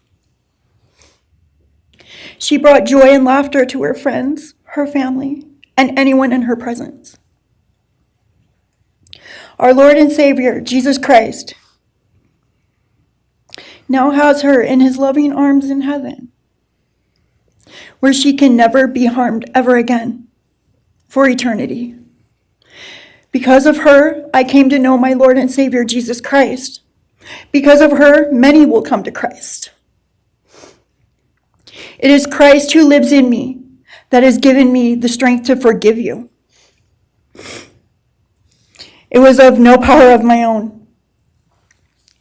She brought joy and laughter to her friends, her family, and anyone in her presence. Our Lord and Savior, Jesus Christ, now has her in his loving arms in heaven, where she can never be harmed ever again for eternity. Because of her, I came to know my Lord and Savior, Jesus Christ. Because of her, many will come to Christ. It is Christ who lives in me that has given me the strength to forgive you. It was of no power of my own.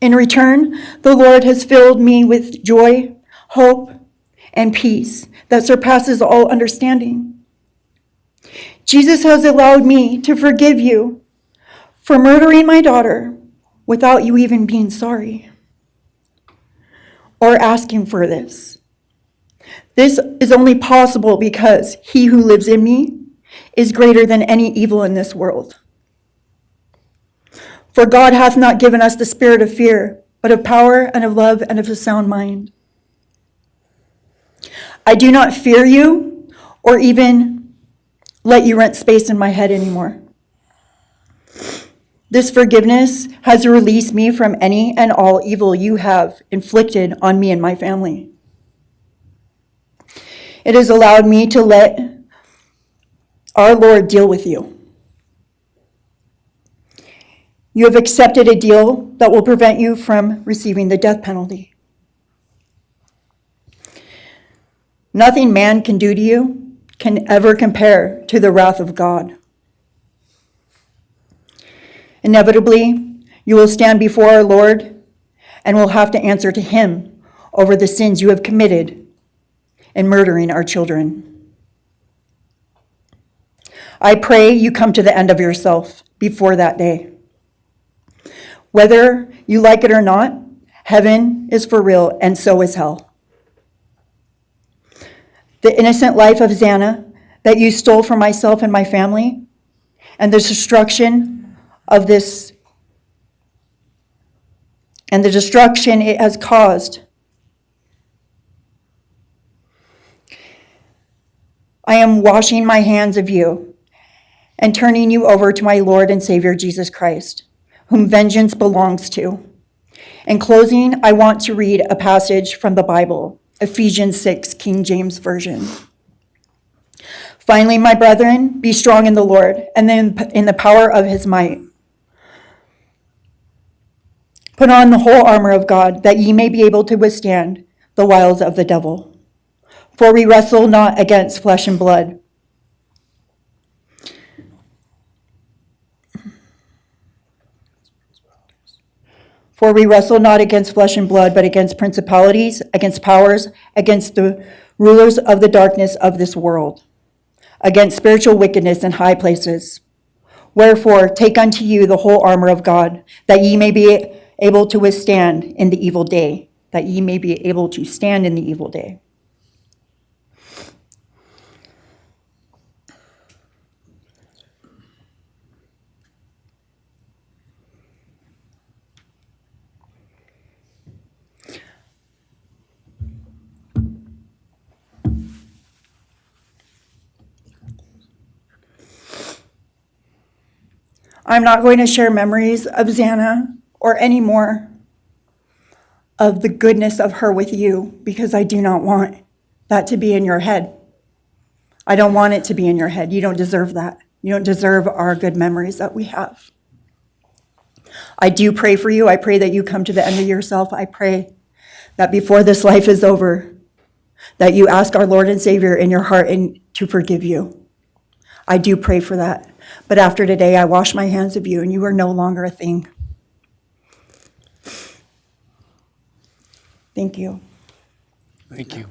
In return, the Lord has filled me with joy, hope, and peace that surpasses all understanding. Jesus has allowed me to forgive you for murdering my daughter without you even being sorry or asking for this. This is only possible because he who lives in me is greater than any evil in this world. For God hath not given us the spirit of fear, but of power and of love and of a sound mind. I do not fear you or even let you rent space in my head anymore. This forgiveness has released me from any and all evil you have inflicted on me and my family. It has allowed me to let our Lord deal with you. You have accepted a deal that will prevent you from receiving the death penalty. Nothing man can do to you can ever compare to the wrath of God. Inevitably, you will stand before our Lord and will have to answer to him over the sins you have committed in murdering our children. I pray you come to the end of yourself before that day. Whether you like it or not, heaven is for real and so is hell. The innocent life of Xana that you stole from myself and my family, and the destruction it has caused. I am washing my hands of you and turning you over to my Lord and Savior Jesus Christ, whom vengeance belongs to. In closing, I want to read a passage from the Bible, Ephesians 6, King James Version. Finally, my brethren, be strong in the Lord and then in the power of his might. Put on the whole armor of God, that ye may be able to withstand the wiles of the devil. For we wrestle not against flesh and blood, but against principalities, against powers, against the rulers of the darkness of this world, against spiritual wickedness in high places. Wherefore, take unto you the whole armor of God, that ye may be able to withstand in the evil day, that ye may be able to stand in the evil day. I'm not going to share memories of Xana or any more of the goodness of her with you, because I do not want that to be in your head. I don't want it to be in your head. You don't deserve that. You don't deserve our good memories that we have. I do pray for you. I pray that you come to the end of yourself. I pray that before this life is over, that you ask our Lord and Savior in your heart and to forgive you. I do pray for that. But after today, I wash my hands of you, and you are no longer a thing. Thank you. Thank you.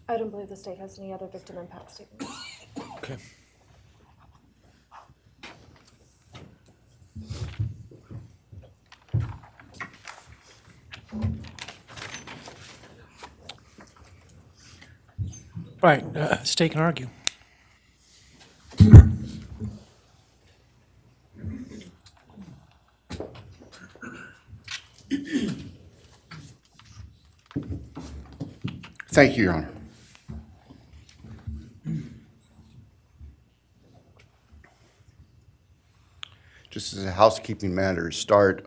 I don't believe the state has any other victim impact statements. Okay. All right, state can argue. Thank you, Your Honor. Just as a housekeeping matter to start,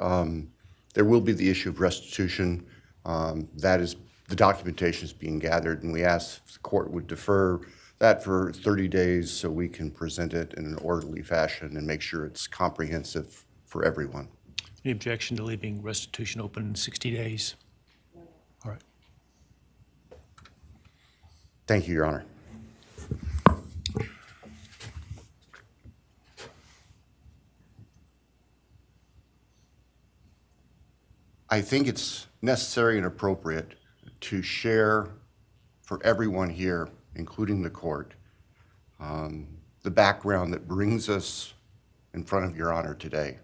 there will be the issue of restitution. That is, the documentation is being gathered, and we ask if the court would defer that for 30 days so we can present it in an orderly fashion and make sure it's comprehensive for everyone. Any objection to leaving restitution open in 60 days? All right. Thank you, Your Honor. I think it's necessary and appropriate to share for everyone here, including the court, the background that brings us in front of Your Honor today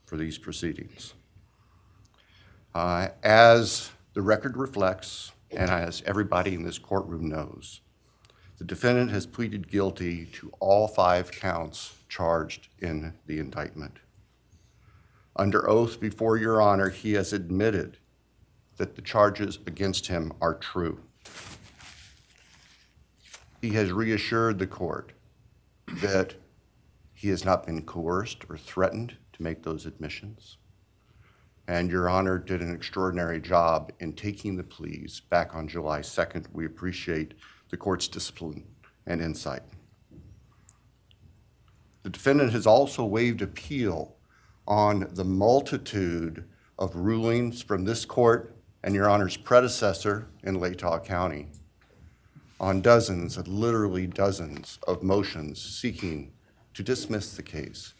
for these proceedings. As the record reflects, and as everybody in this courtroom knows, the defendant has pleaded guilty to all 5 counts charged in the indictment. Under oath before Your Honor, he has admitted that the charges against him are true. He has reassured the court that he has not been coerced or threatened to make those admissions. And Your Honor did an extraordinary job in taking the pleas back on July 2nd. We appreciate the court's discipline and insight. The defendant has also waived appeal on the multitude of rulings from this court and Your Honor's predecessor in Latah County on dozens, literally dozens of motions seeking to dismiss the case,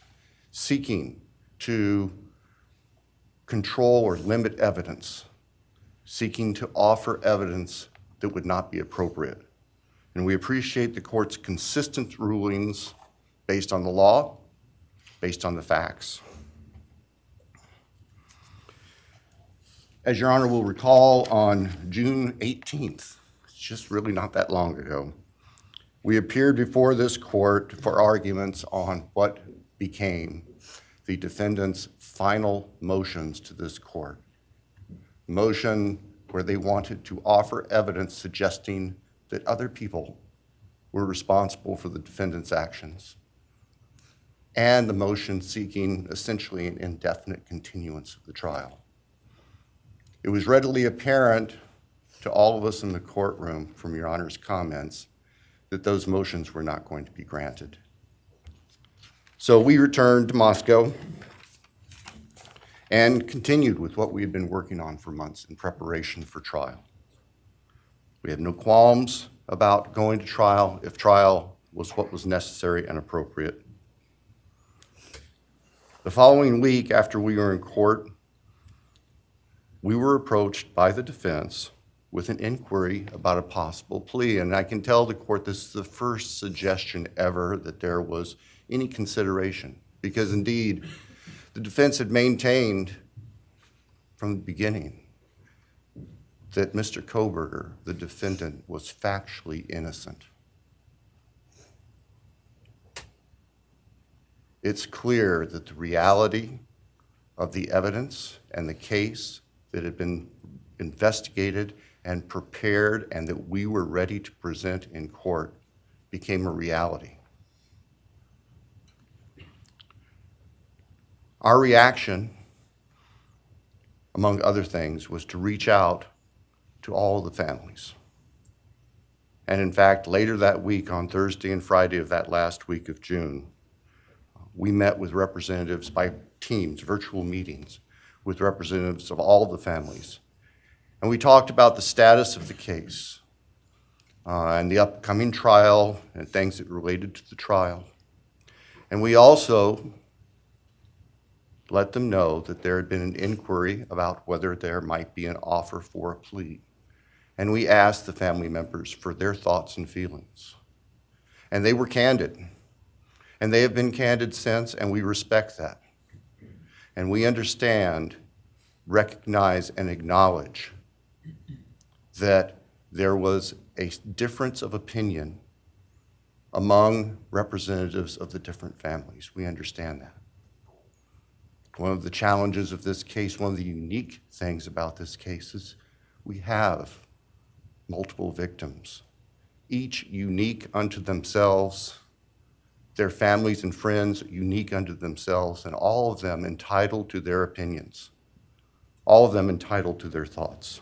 seeking to control or limit evidence, seeking to offer evidence that would not be appropriate. And we appreciate the court's consistent rulings based on the law, based on the facts. As Your Honor will recall, on June 18th, it's just really not that long ago, we appeared before this court for arguments on what became the defendant's final motions to this court. Motion where they wanted to offer evidence suggesting that other people were responsible for the defendant's actions, and the motion seeking essentially an indefinite continuance of the trial. It was readily apparent to all of us in the courtroom from Your Honor's comments that those motions were not going to be granted. So we returned to Moscow and continued with what we had been working on for months in preparation for trial. We had no qualms about going to trial if trial was what was necessary and appropriate. The following week, after we were in court, we were approached by the defense with an inquiry about a possible plea. And I can tell the court this is the first suggestion ever that there was any consideration, because indeed, the defense had maintained from the beginning that Mr. Koberger, the defendant, was factually innocent. It's clear that the reality of the evidence and the case that had been investigated and prepared and that we were ready to present in court became a reality. Our reaction, among other things, was to reach out to all the families. And in fact, later that week, on Thursday and Friday of that last week of June, we met with representatives by teams, virtual meetings, with representatives of all of the families. And we talked about the status of the case, and the upcoming trial and things that related to the trial. And we also let them know that there had been an inquiry about whether there might be an offer for a plea. And we asked the family members for their thoughts and feelings. And they were candid. And they have been candid since, and we respect that. And we understand, recognize, and acknowledge that there was a difference of opinion among representatives of the different families. We understand that. One of the challenges of this case, one of the unique things about this case is we have multiple victims, each unique unto themselves, their families and friends unique unto themselves, and all of them entitled to their opinions, all of them entitled to their thoughts.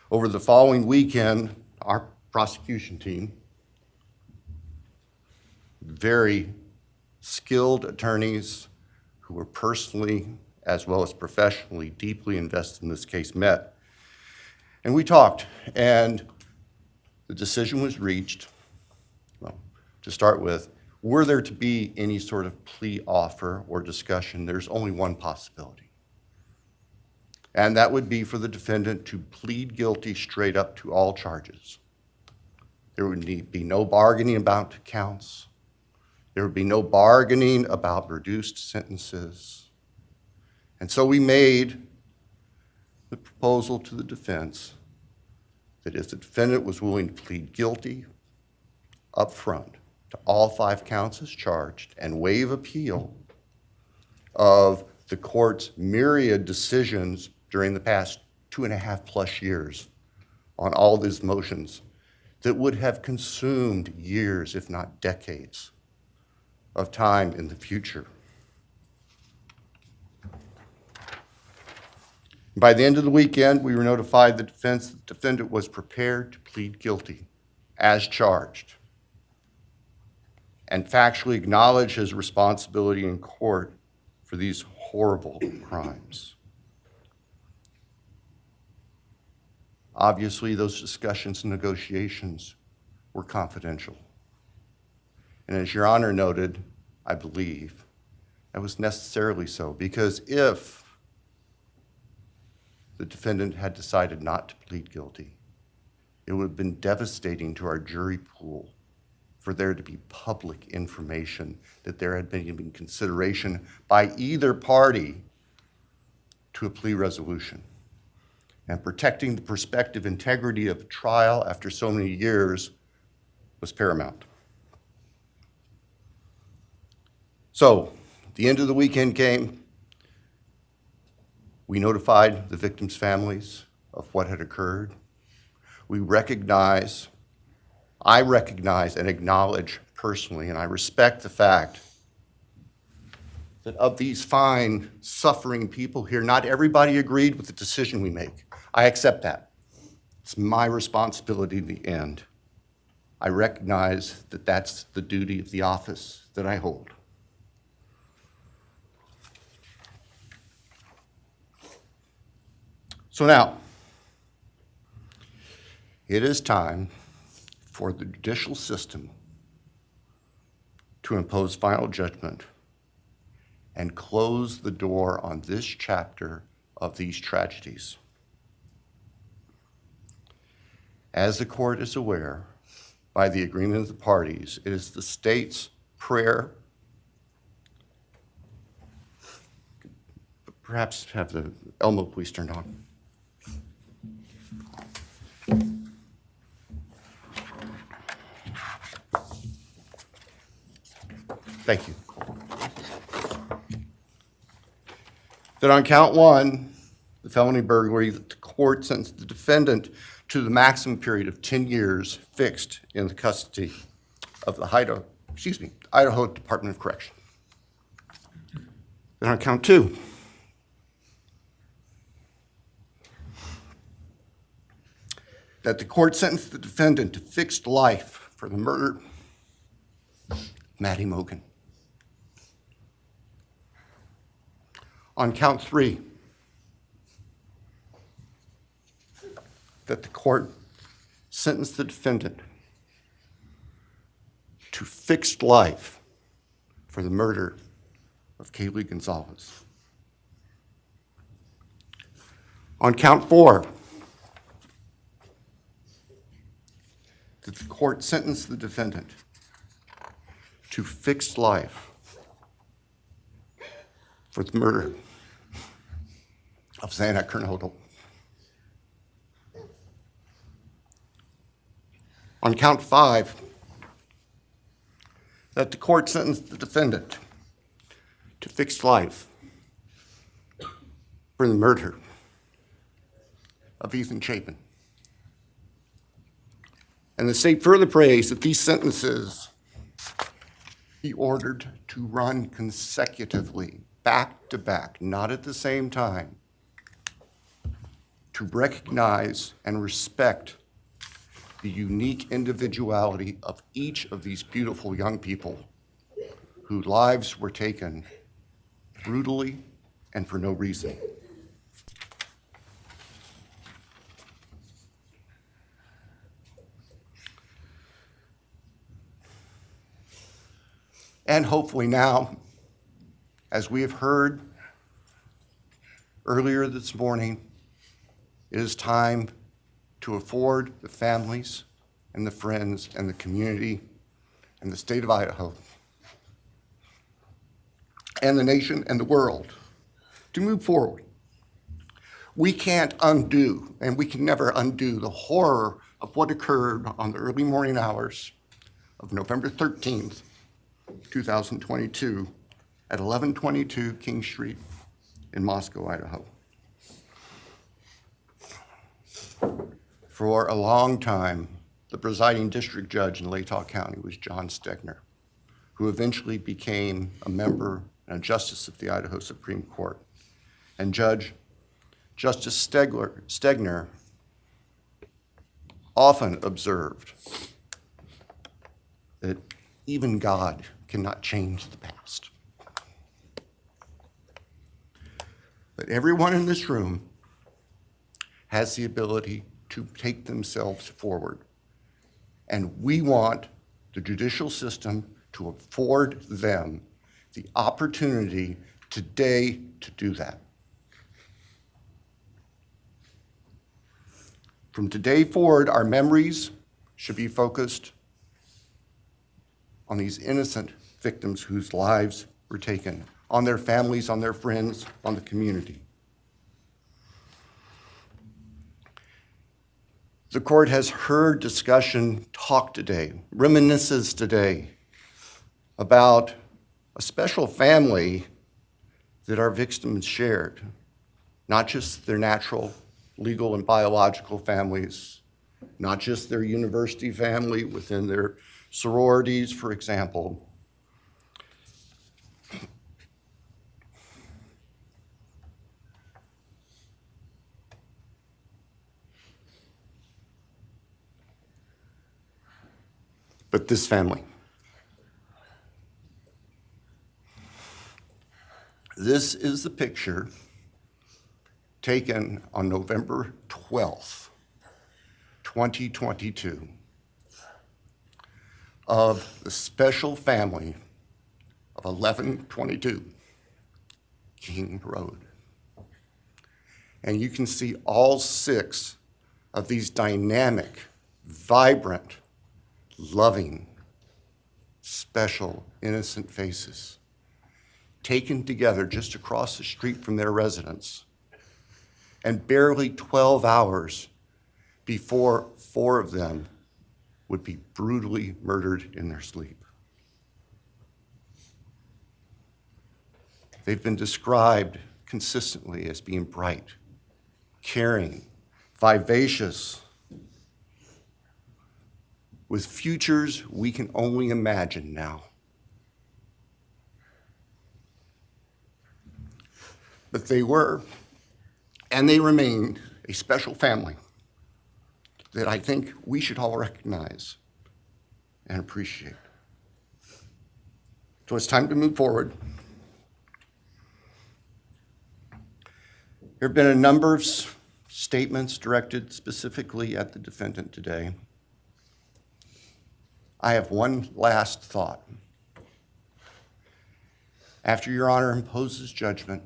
Over the following weekend, our prosecution team, very skilled attorneys who were personally as well as professionally deeply invested in this case, met. And we talked, and the decision was reached. Well, to start with, were there to be any sort of plea offer or discussion, there's only one possibility. And that would be for the defendant to plead guilty straight up to all charges. There would be no bargaining about counts. There would be no bargaining about reduced sentences. And so we made the proposal to the defense that if the defendant was willing to plead guilty up front to all 5 counts as charged and waive appeal of the court's myriad decisions during the past 2.5+ years on all these motions that would have consumed years, if not decades, of time in the future. By the end of the weekend, we were notified the defendant was prepared to plead guilty as charged and factually acknowledge his responsibility in court for these horrible crimes. Obviously, those discussions and negotiations were confidential. And as Your Honor noted, I believe, that was necessarily so, because if the defendant had decided not to plead guilty, it would have been devastating to our jury pool for there to be public information that there had been consideration by either party to a plea resolution. And protecting the prospective integrity of a trial after so many years was paramount. So, the end of the weekend came. We notified the victims' families of what had occurred. I recognize and acknowledge personally, and I respect the fact that of these fine, suffering people here, not everybody agreed with the decision we make. I accept that. It's my responsibility in the end. I recognize that that's the duty of the office that I hold. So now, it is time for the judicial system to impose final judgment and close the door on this chapter of these tragedies. As the court is aware, by the agreement of the parties, it is the state's prayer. Perhaps have the Elmo police turned on. Thank you. That on count 1, the felony burglary, that the court sentenced the defendant to the maximum period of 10 years fixed in the custody of the Idaho Department of Correction. Then on count 2, that the court sentenced the defendant to fixed life for the murder of Maddie Mogen. On count 3, that the court sentenced the defendant to fixed life for the murder of Kaylee Gonzalez. On count 4, that the court sentenced the defendant to fixed life for the murder of Xana Kernodle. On count 5, that the court sentenced the defendant to fixed life for the murder of Ethan Chapin. And the state further prays that these sentences be ordered to run consecutively, back to back, not at the same time, to recognize and respect the unique individuality of each of these beautiful young people whose lives were taken brutally and for no reason. And hopefully now, as we have heard earlier this morning, it is time to afford the families and the friends and the community and the state of Idaho and the nation and the world to move forward. We can't undo, and we can never undo, the horror of what occurred on the early morning hours of November 13th, 2022 at 1122 King Street in Moscow, Idaho. For a long time, the presiding district judge in Latah County was John Stegner, who eventually became a member and a justice of the Idaho Supreme Court. And Justice Stegner often observed that even God cannot change the past. But everyone in this room has the ability to take themselves forward. And we want the judicial system to afford them the opportunity today to do that. From today forward, our memories should be focused on these innocent victims whose lives were taken, on their families, on their friends, on the community. The court has heard discussion, talk today, reminiscences today about a special family that our victims shared, not just their natural, legal, and biological families, not just their university family within their sororities, for example. But this family. This is the picture taken on November 12th, 2022, of the special family of 1122 King Road. And you can see all 6 of these dynamic, vibrant, loving, special, innocent faces taken together just across the street from their residence, and barely 12 hours before 4 of them would be brutally murdered in their sleep. They've been described consistently as being bright, caring, vivacious, with futures we can only imagine now. But they were, and they remain, a special family that I think we should all recognize and appreciate. So it's time to move forward. There have been a number of statements directed specifically at the defendant today, I have one last thought. After Your Honor imposes judgment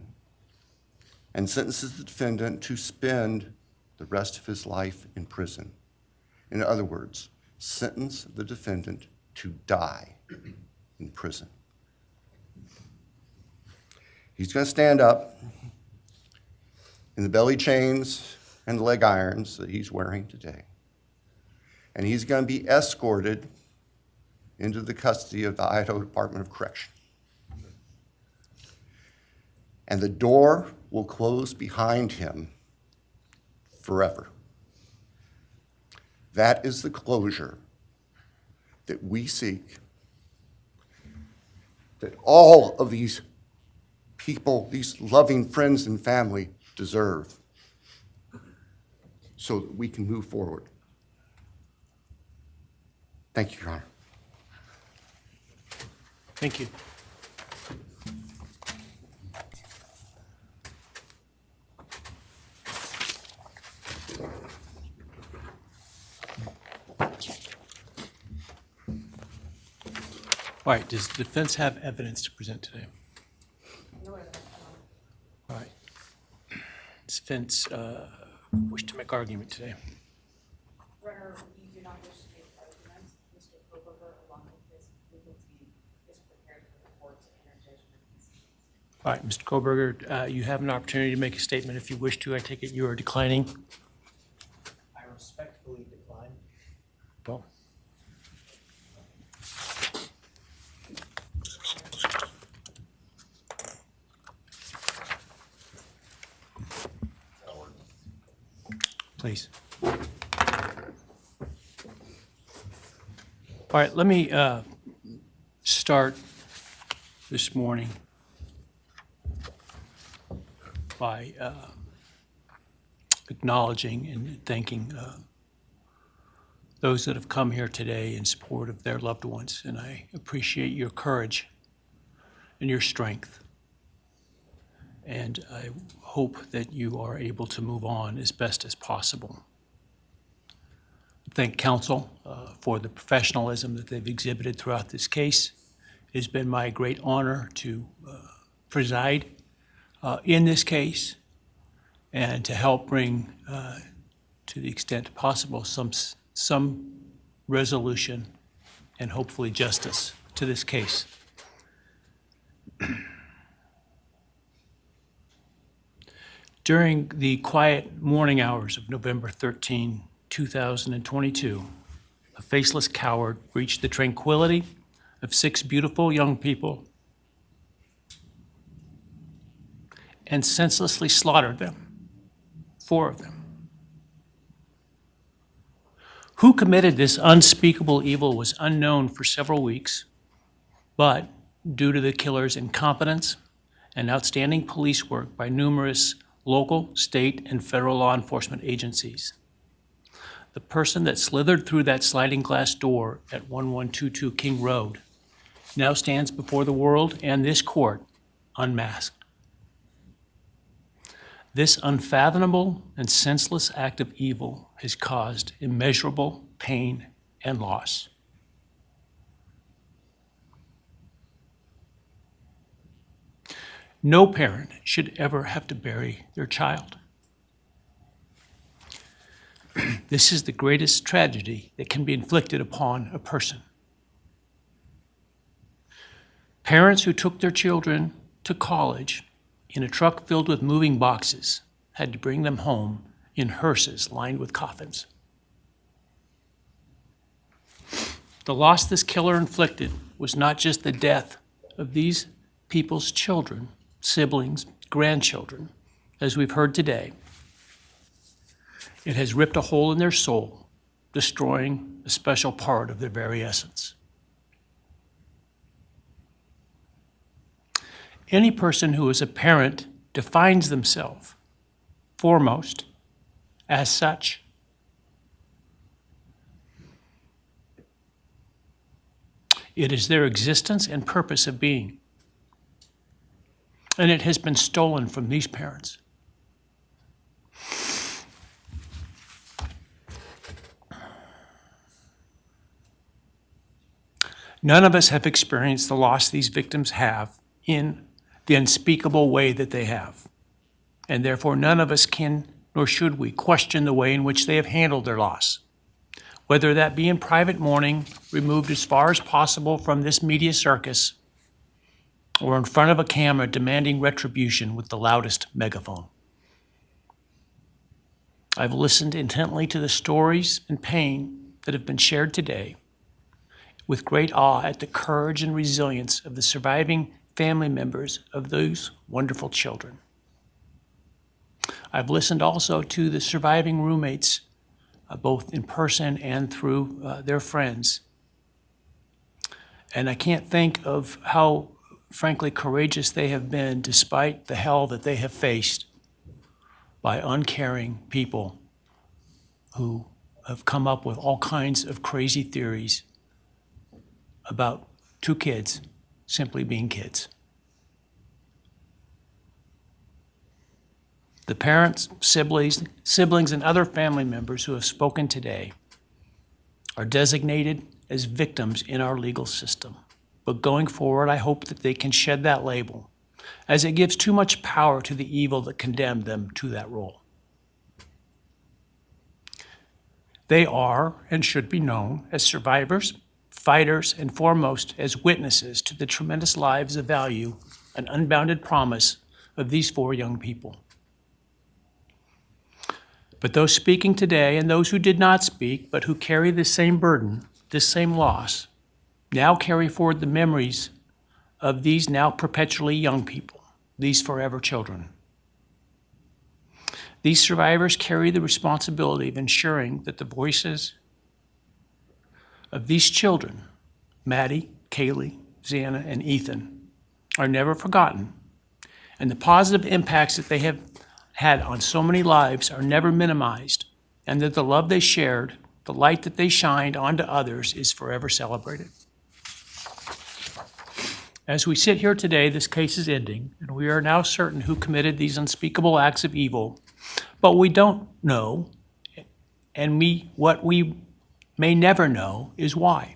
and sentences the defendant to spend the rest of his life in prison, in other words, sentence the defendant to die in prison, he's going to stand up in the belly chains and leg irons that he's wearing today, and he's going to be escorted into the custody of the Idaho Department of Correction. And the door will close behind him forever. That is the closure that we seek, that all of these people, these loving friends and family deserve, so that we can move forward. Thank you, Your Honor. Thank you. All right, does the defense have evidence to present today? All right. Does defense wish to make argument today? Runner, we do not wish to make arguments. Mr. Koberger, along with his legal team, is prepared for the court to enter judgment. All right, Mr. Koberger, you have an opportunity to make a statement if you wish to. I take it you are declining. I respectfully decline. Well, please. All right, let me start this morning by acknowledging and thanking those that have come here today in support of their loved ones, and I appreciate your courage and your strength. And I hope that you are able to move on as best as possible. Thank counsel for the professionalism that they've exhibited throughout this case. It has been my great honor to preside in this case and to help bring, to the extent possible, some resolution and hopefully justice to this case. During the quiet morning hours of November 13, 2022, a faceless coward breached the tranquility of 6 beautiful young people and senselessly slaughtered them, 4 of them. Who committed this unspeakable evil was unknown for several weeks, but due to the killer's incompetence and outstanding police work by numerous local, state, and federal law enforcement agencies, the person that slithered through that sliding glass door at 1122 King Road now stands before the world and this court unmasked. This unfathomable and senseless act of evil has caused immeasurable pain and loss. No parent should ever have to bury their child. This is the greatest tragedy that can be inflicted upon a person. Parents who took their children to college in a truck filled with moving boxes had to bring them home in hearses lined with coffins. The loss this killer inflicted was not just the death of these people's children, siblings, grandchildren, as we've heard today. It has ripped a hole in their soul, destroying a special part of their very essence. Any person who is a parent defines themselves foremost as such. It is their existence and purpose of being. And it has been stolen from these parents. None of us have experienced the loss these victims have in the unspeakable way that they have. And therefore, none of us can, nor should we, question the way in which they have handled their loss. Whether that be in private mourning, removed as far as possible from this media circus, or in front of a camera demanding retribution with the loudest megaphone. I've listened intently to the stories and pain that have been shared today, with great awe at the courage and resilience of the surviving family members of those wonderful children. I've listened also to the surviving roommates, both in person and through their friends. And I can't think of how, frankly, courageous they have been despite the hell that they have faced by uncaring people who have come up with all kinds of crazy theories about two kids simply being kids. The parents, siblings, and other family members who have spoken today are designated as victims in our legal system. But going forward, I hope that they can shed that label, as it gives too much power to the evil that condemned them to that role. They are and should be known as survivors, fighters, and foremost as witnesses to the tremendous lives of value and unbounded promise of these four young people. But those speaking today and those who did not speak, but who carry this same burden, this same loss, now carry forward the memories of these now perpetually young people, these forever children. These survivors carry the responsibility of ensuring that the voices of these children, Maddie, Kaylee, Xana, and Ethan, are never forgotten, and the positive impacts that they have had on so many lives are never minimized, and that the love they shared, the light that they shined onto others is forever celebrated. As we sit here today, this case is ending, and we are now certain who committed these unspeakable acts of evil, but we don't know, and what we may never know is why.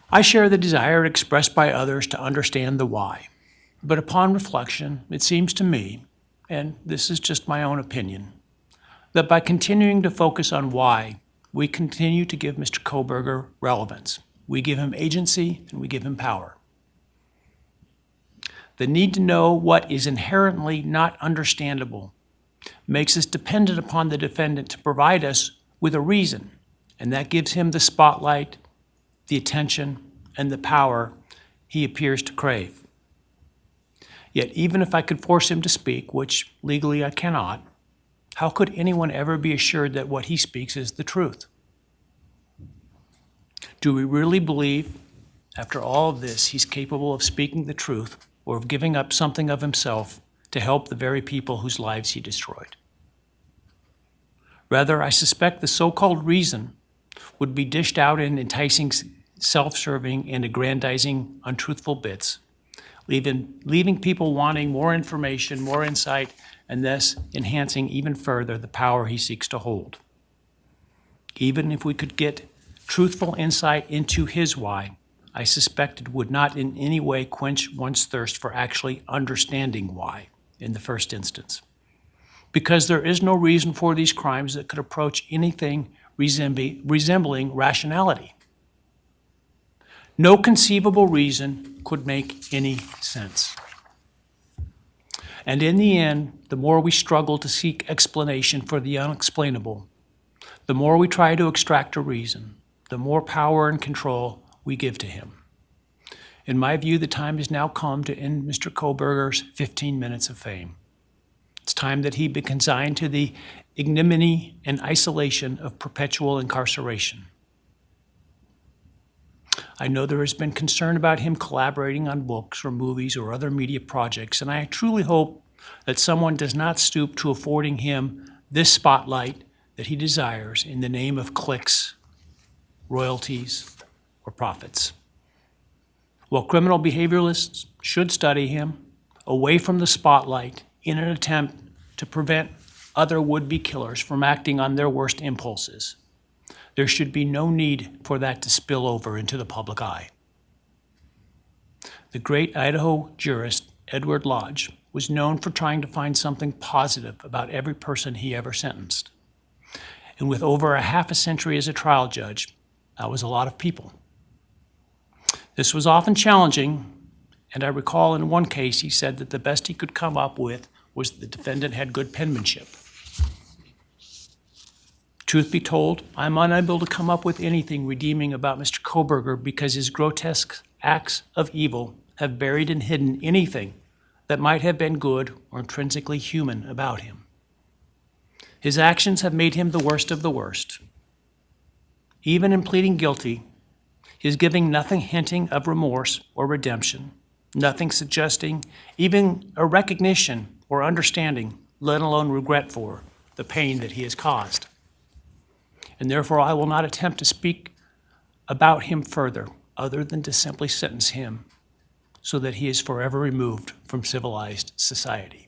I share the desire expressed by others to understand the why. But upon reflection, it seems to me, and this is just my own opinion, that by continuing to focus on why, we continue to give Mr. Kohberger relevance. We give him agency and we give him power. The need to know what is inherently not understandable makes us dependent upon the defendant to provide us with a reason, and that gives him the spotlight, the attention, and the power he appears to crave. Yet even if I could force him to speak, which legally I cannot, how could anyone ever be assured that what he speaks is the truth? Do we really believe, after all of this, he's capable of speaking the truth or of giving up something of himself to help the very people whose lives he destroyed? Rather, I suspect the so-called reason would be dished out in enticing, self-serving, and aggrandizing, untruthful bits, leaving people wanting more information, more insight, and thus enhancing even further the power he seeks to hold. Even if we could get truthful insight into his why, I suspect it would not in any way quench one's thirst for actually understanding why in the first instance. Because there is no reason for these crimes that could approach anything resembling rationality. No conceivable reason could make any sense. And in the end, the more we struggle to seek explanation for the unexplainable, the more we try to extract a reason, the more power and control we give to him. In my view, the time has now come to end Mr. Kohberger's 15 minutes of fame. It's time that he be consigned to the ignominy and isolation of perpetual incarceration. I know there has been concern about him collaborating on books or movies or other media projects, and I truly hope that someone does not stoop to affording him this spotlight that he desires in the name of clicks, royalties, or profits. While criminal behavioralists should study him away from the spotlight in an attempt to prevent other would-be killers from acting on their worst impulses, There should be no need for that to spill over into the public eye. The great Idaho jurist Edward Lodge was known for trying to find something positive about every person he ever sentenced. And with over a half a century as a trial judge, that was a lot of people. This was often challenging, and I recall in one case he said that the best he could come up with was the defendant had good penmanship. Truth be told, I'm unable to come up with anything redeeming about Mr. Koberger because his grotesque acts of evil have buried and hidden anything that might have been good or intrinsically human about him. His actions have made him the worst of the worst. Even in pleading guilty, he is giving nothing hinting of remorse or redemption, nothing suggesting even a recognition or understanding, let alone regret for the pain that he has caused. And therefore, I will not attempt to speak about him further, other than to simply sentence him so that he is forever removed from civilized society.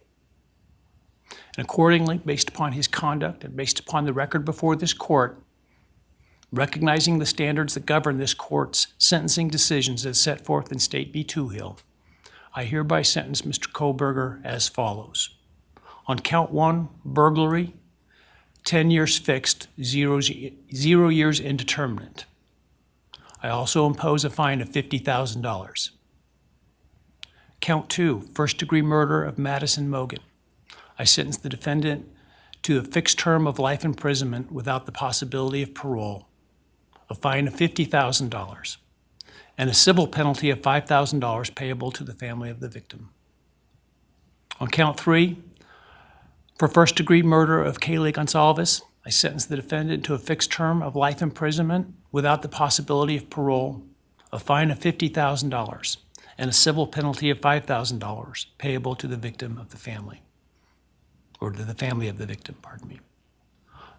And accordingly, based upon his conduct and based upon the record before this court, recognizing the standards that govern this court's sentencing decisions as set forth in State v. Toohill, I hereby sentence Mr. Koberger as follows. On count 1, burglary, 10 years fixed, 0 years indeterminate. I also impose a fine of $50,000. Count 2, first-degree murder of Madison Mogan. I sentence the defendant to a fixed term of life imprisonment without the possibility of parole, a fine of $50,000, and a civil penalty of $5,000 payable to the family of the victim. On count 3, for first-degree murder of Kaylee Gonsalves, I sentence the defendant to a fixed term of life imprisonment without the possibility of parole, a fine of $50,000, and a civil penalty of $5,000 payable to the victim of the family, or to the family of the victim, pardon me.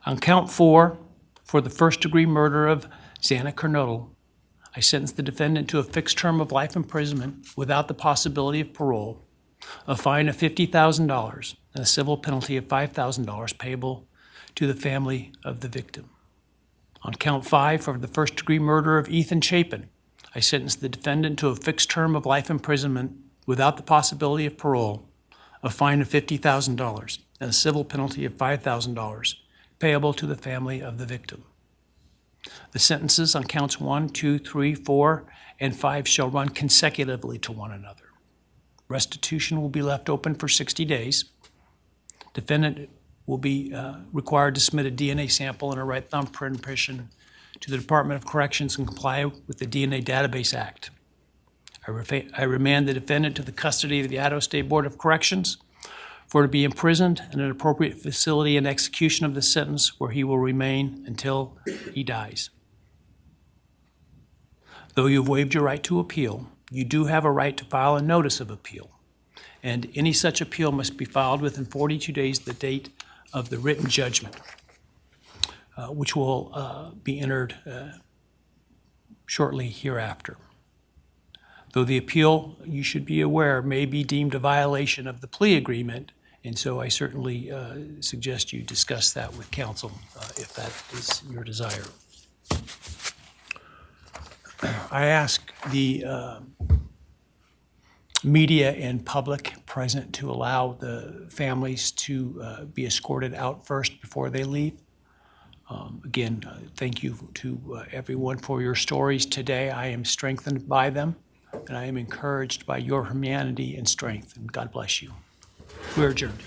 On count 4, for the first-degree murder of Xana Kernodle, I sentence the defendant to a fixed term of life imprisonment without the possibility of parole, a fine of $50,000, and a civil penalty of $5,000 payable to the family of the victim. On count 5, for the first-degree murder of Ethan Chapin, I sentence the defendant to a fixed term of life imprisonment without the possibility of parole, a fine of $50,000, and a civil penalty of $5,000 payable to the family of the victim. The sentences on counts 1, 2, 3, 4, and 5 shall run consecutively to one another. Restitution will be left open for 60 days. Defendant will be required to submit a DNA sample and a right thumbprint impression to the Department of Corrections and comply with the DNA Database Act. I remand the defendant to the custody of the Idaho State Board of Corrections for to be imprisoned in an appropriate facility in execution of the sentence where he will remain until he dies. Though you have waived your right to appeal, you do have a right to file a notice of appeal, and any such appeal must be filed within 42 days of the date of the written judgment, which will be entered shortly hereafter. Though the appeal, you should be aware, may be deemed a violation of the plea agreement, and so I certainly suggest you discuss that with counsel if that is your desire. I ask the media and public present to allow the families to be escorted out first before they leave. Again, thank you to everyone for your stories today. I am strengthened by them, and I am encouraged by your humanity and strength, and God bless you. We're adjourned.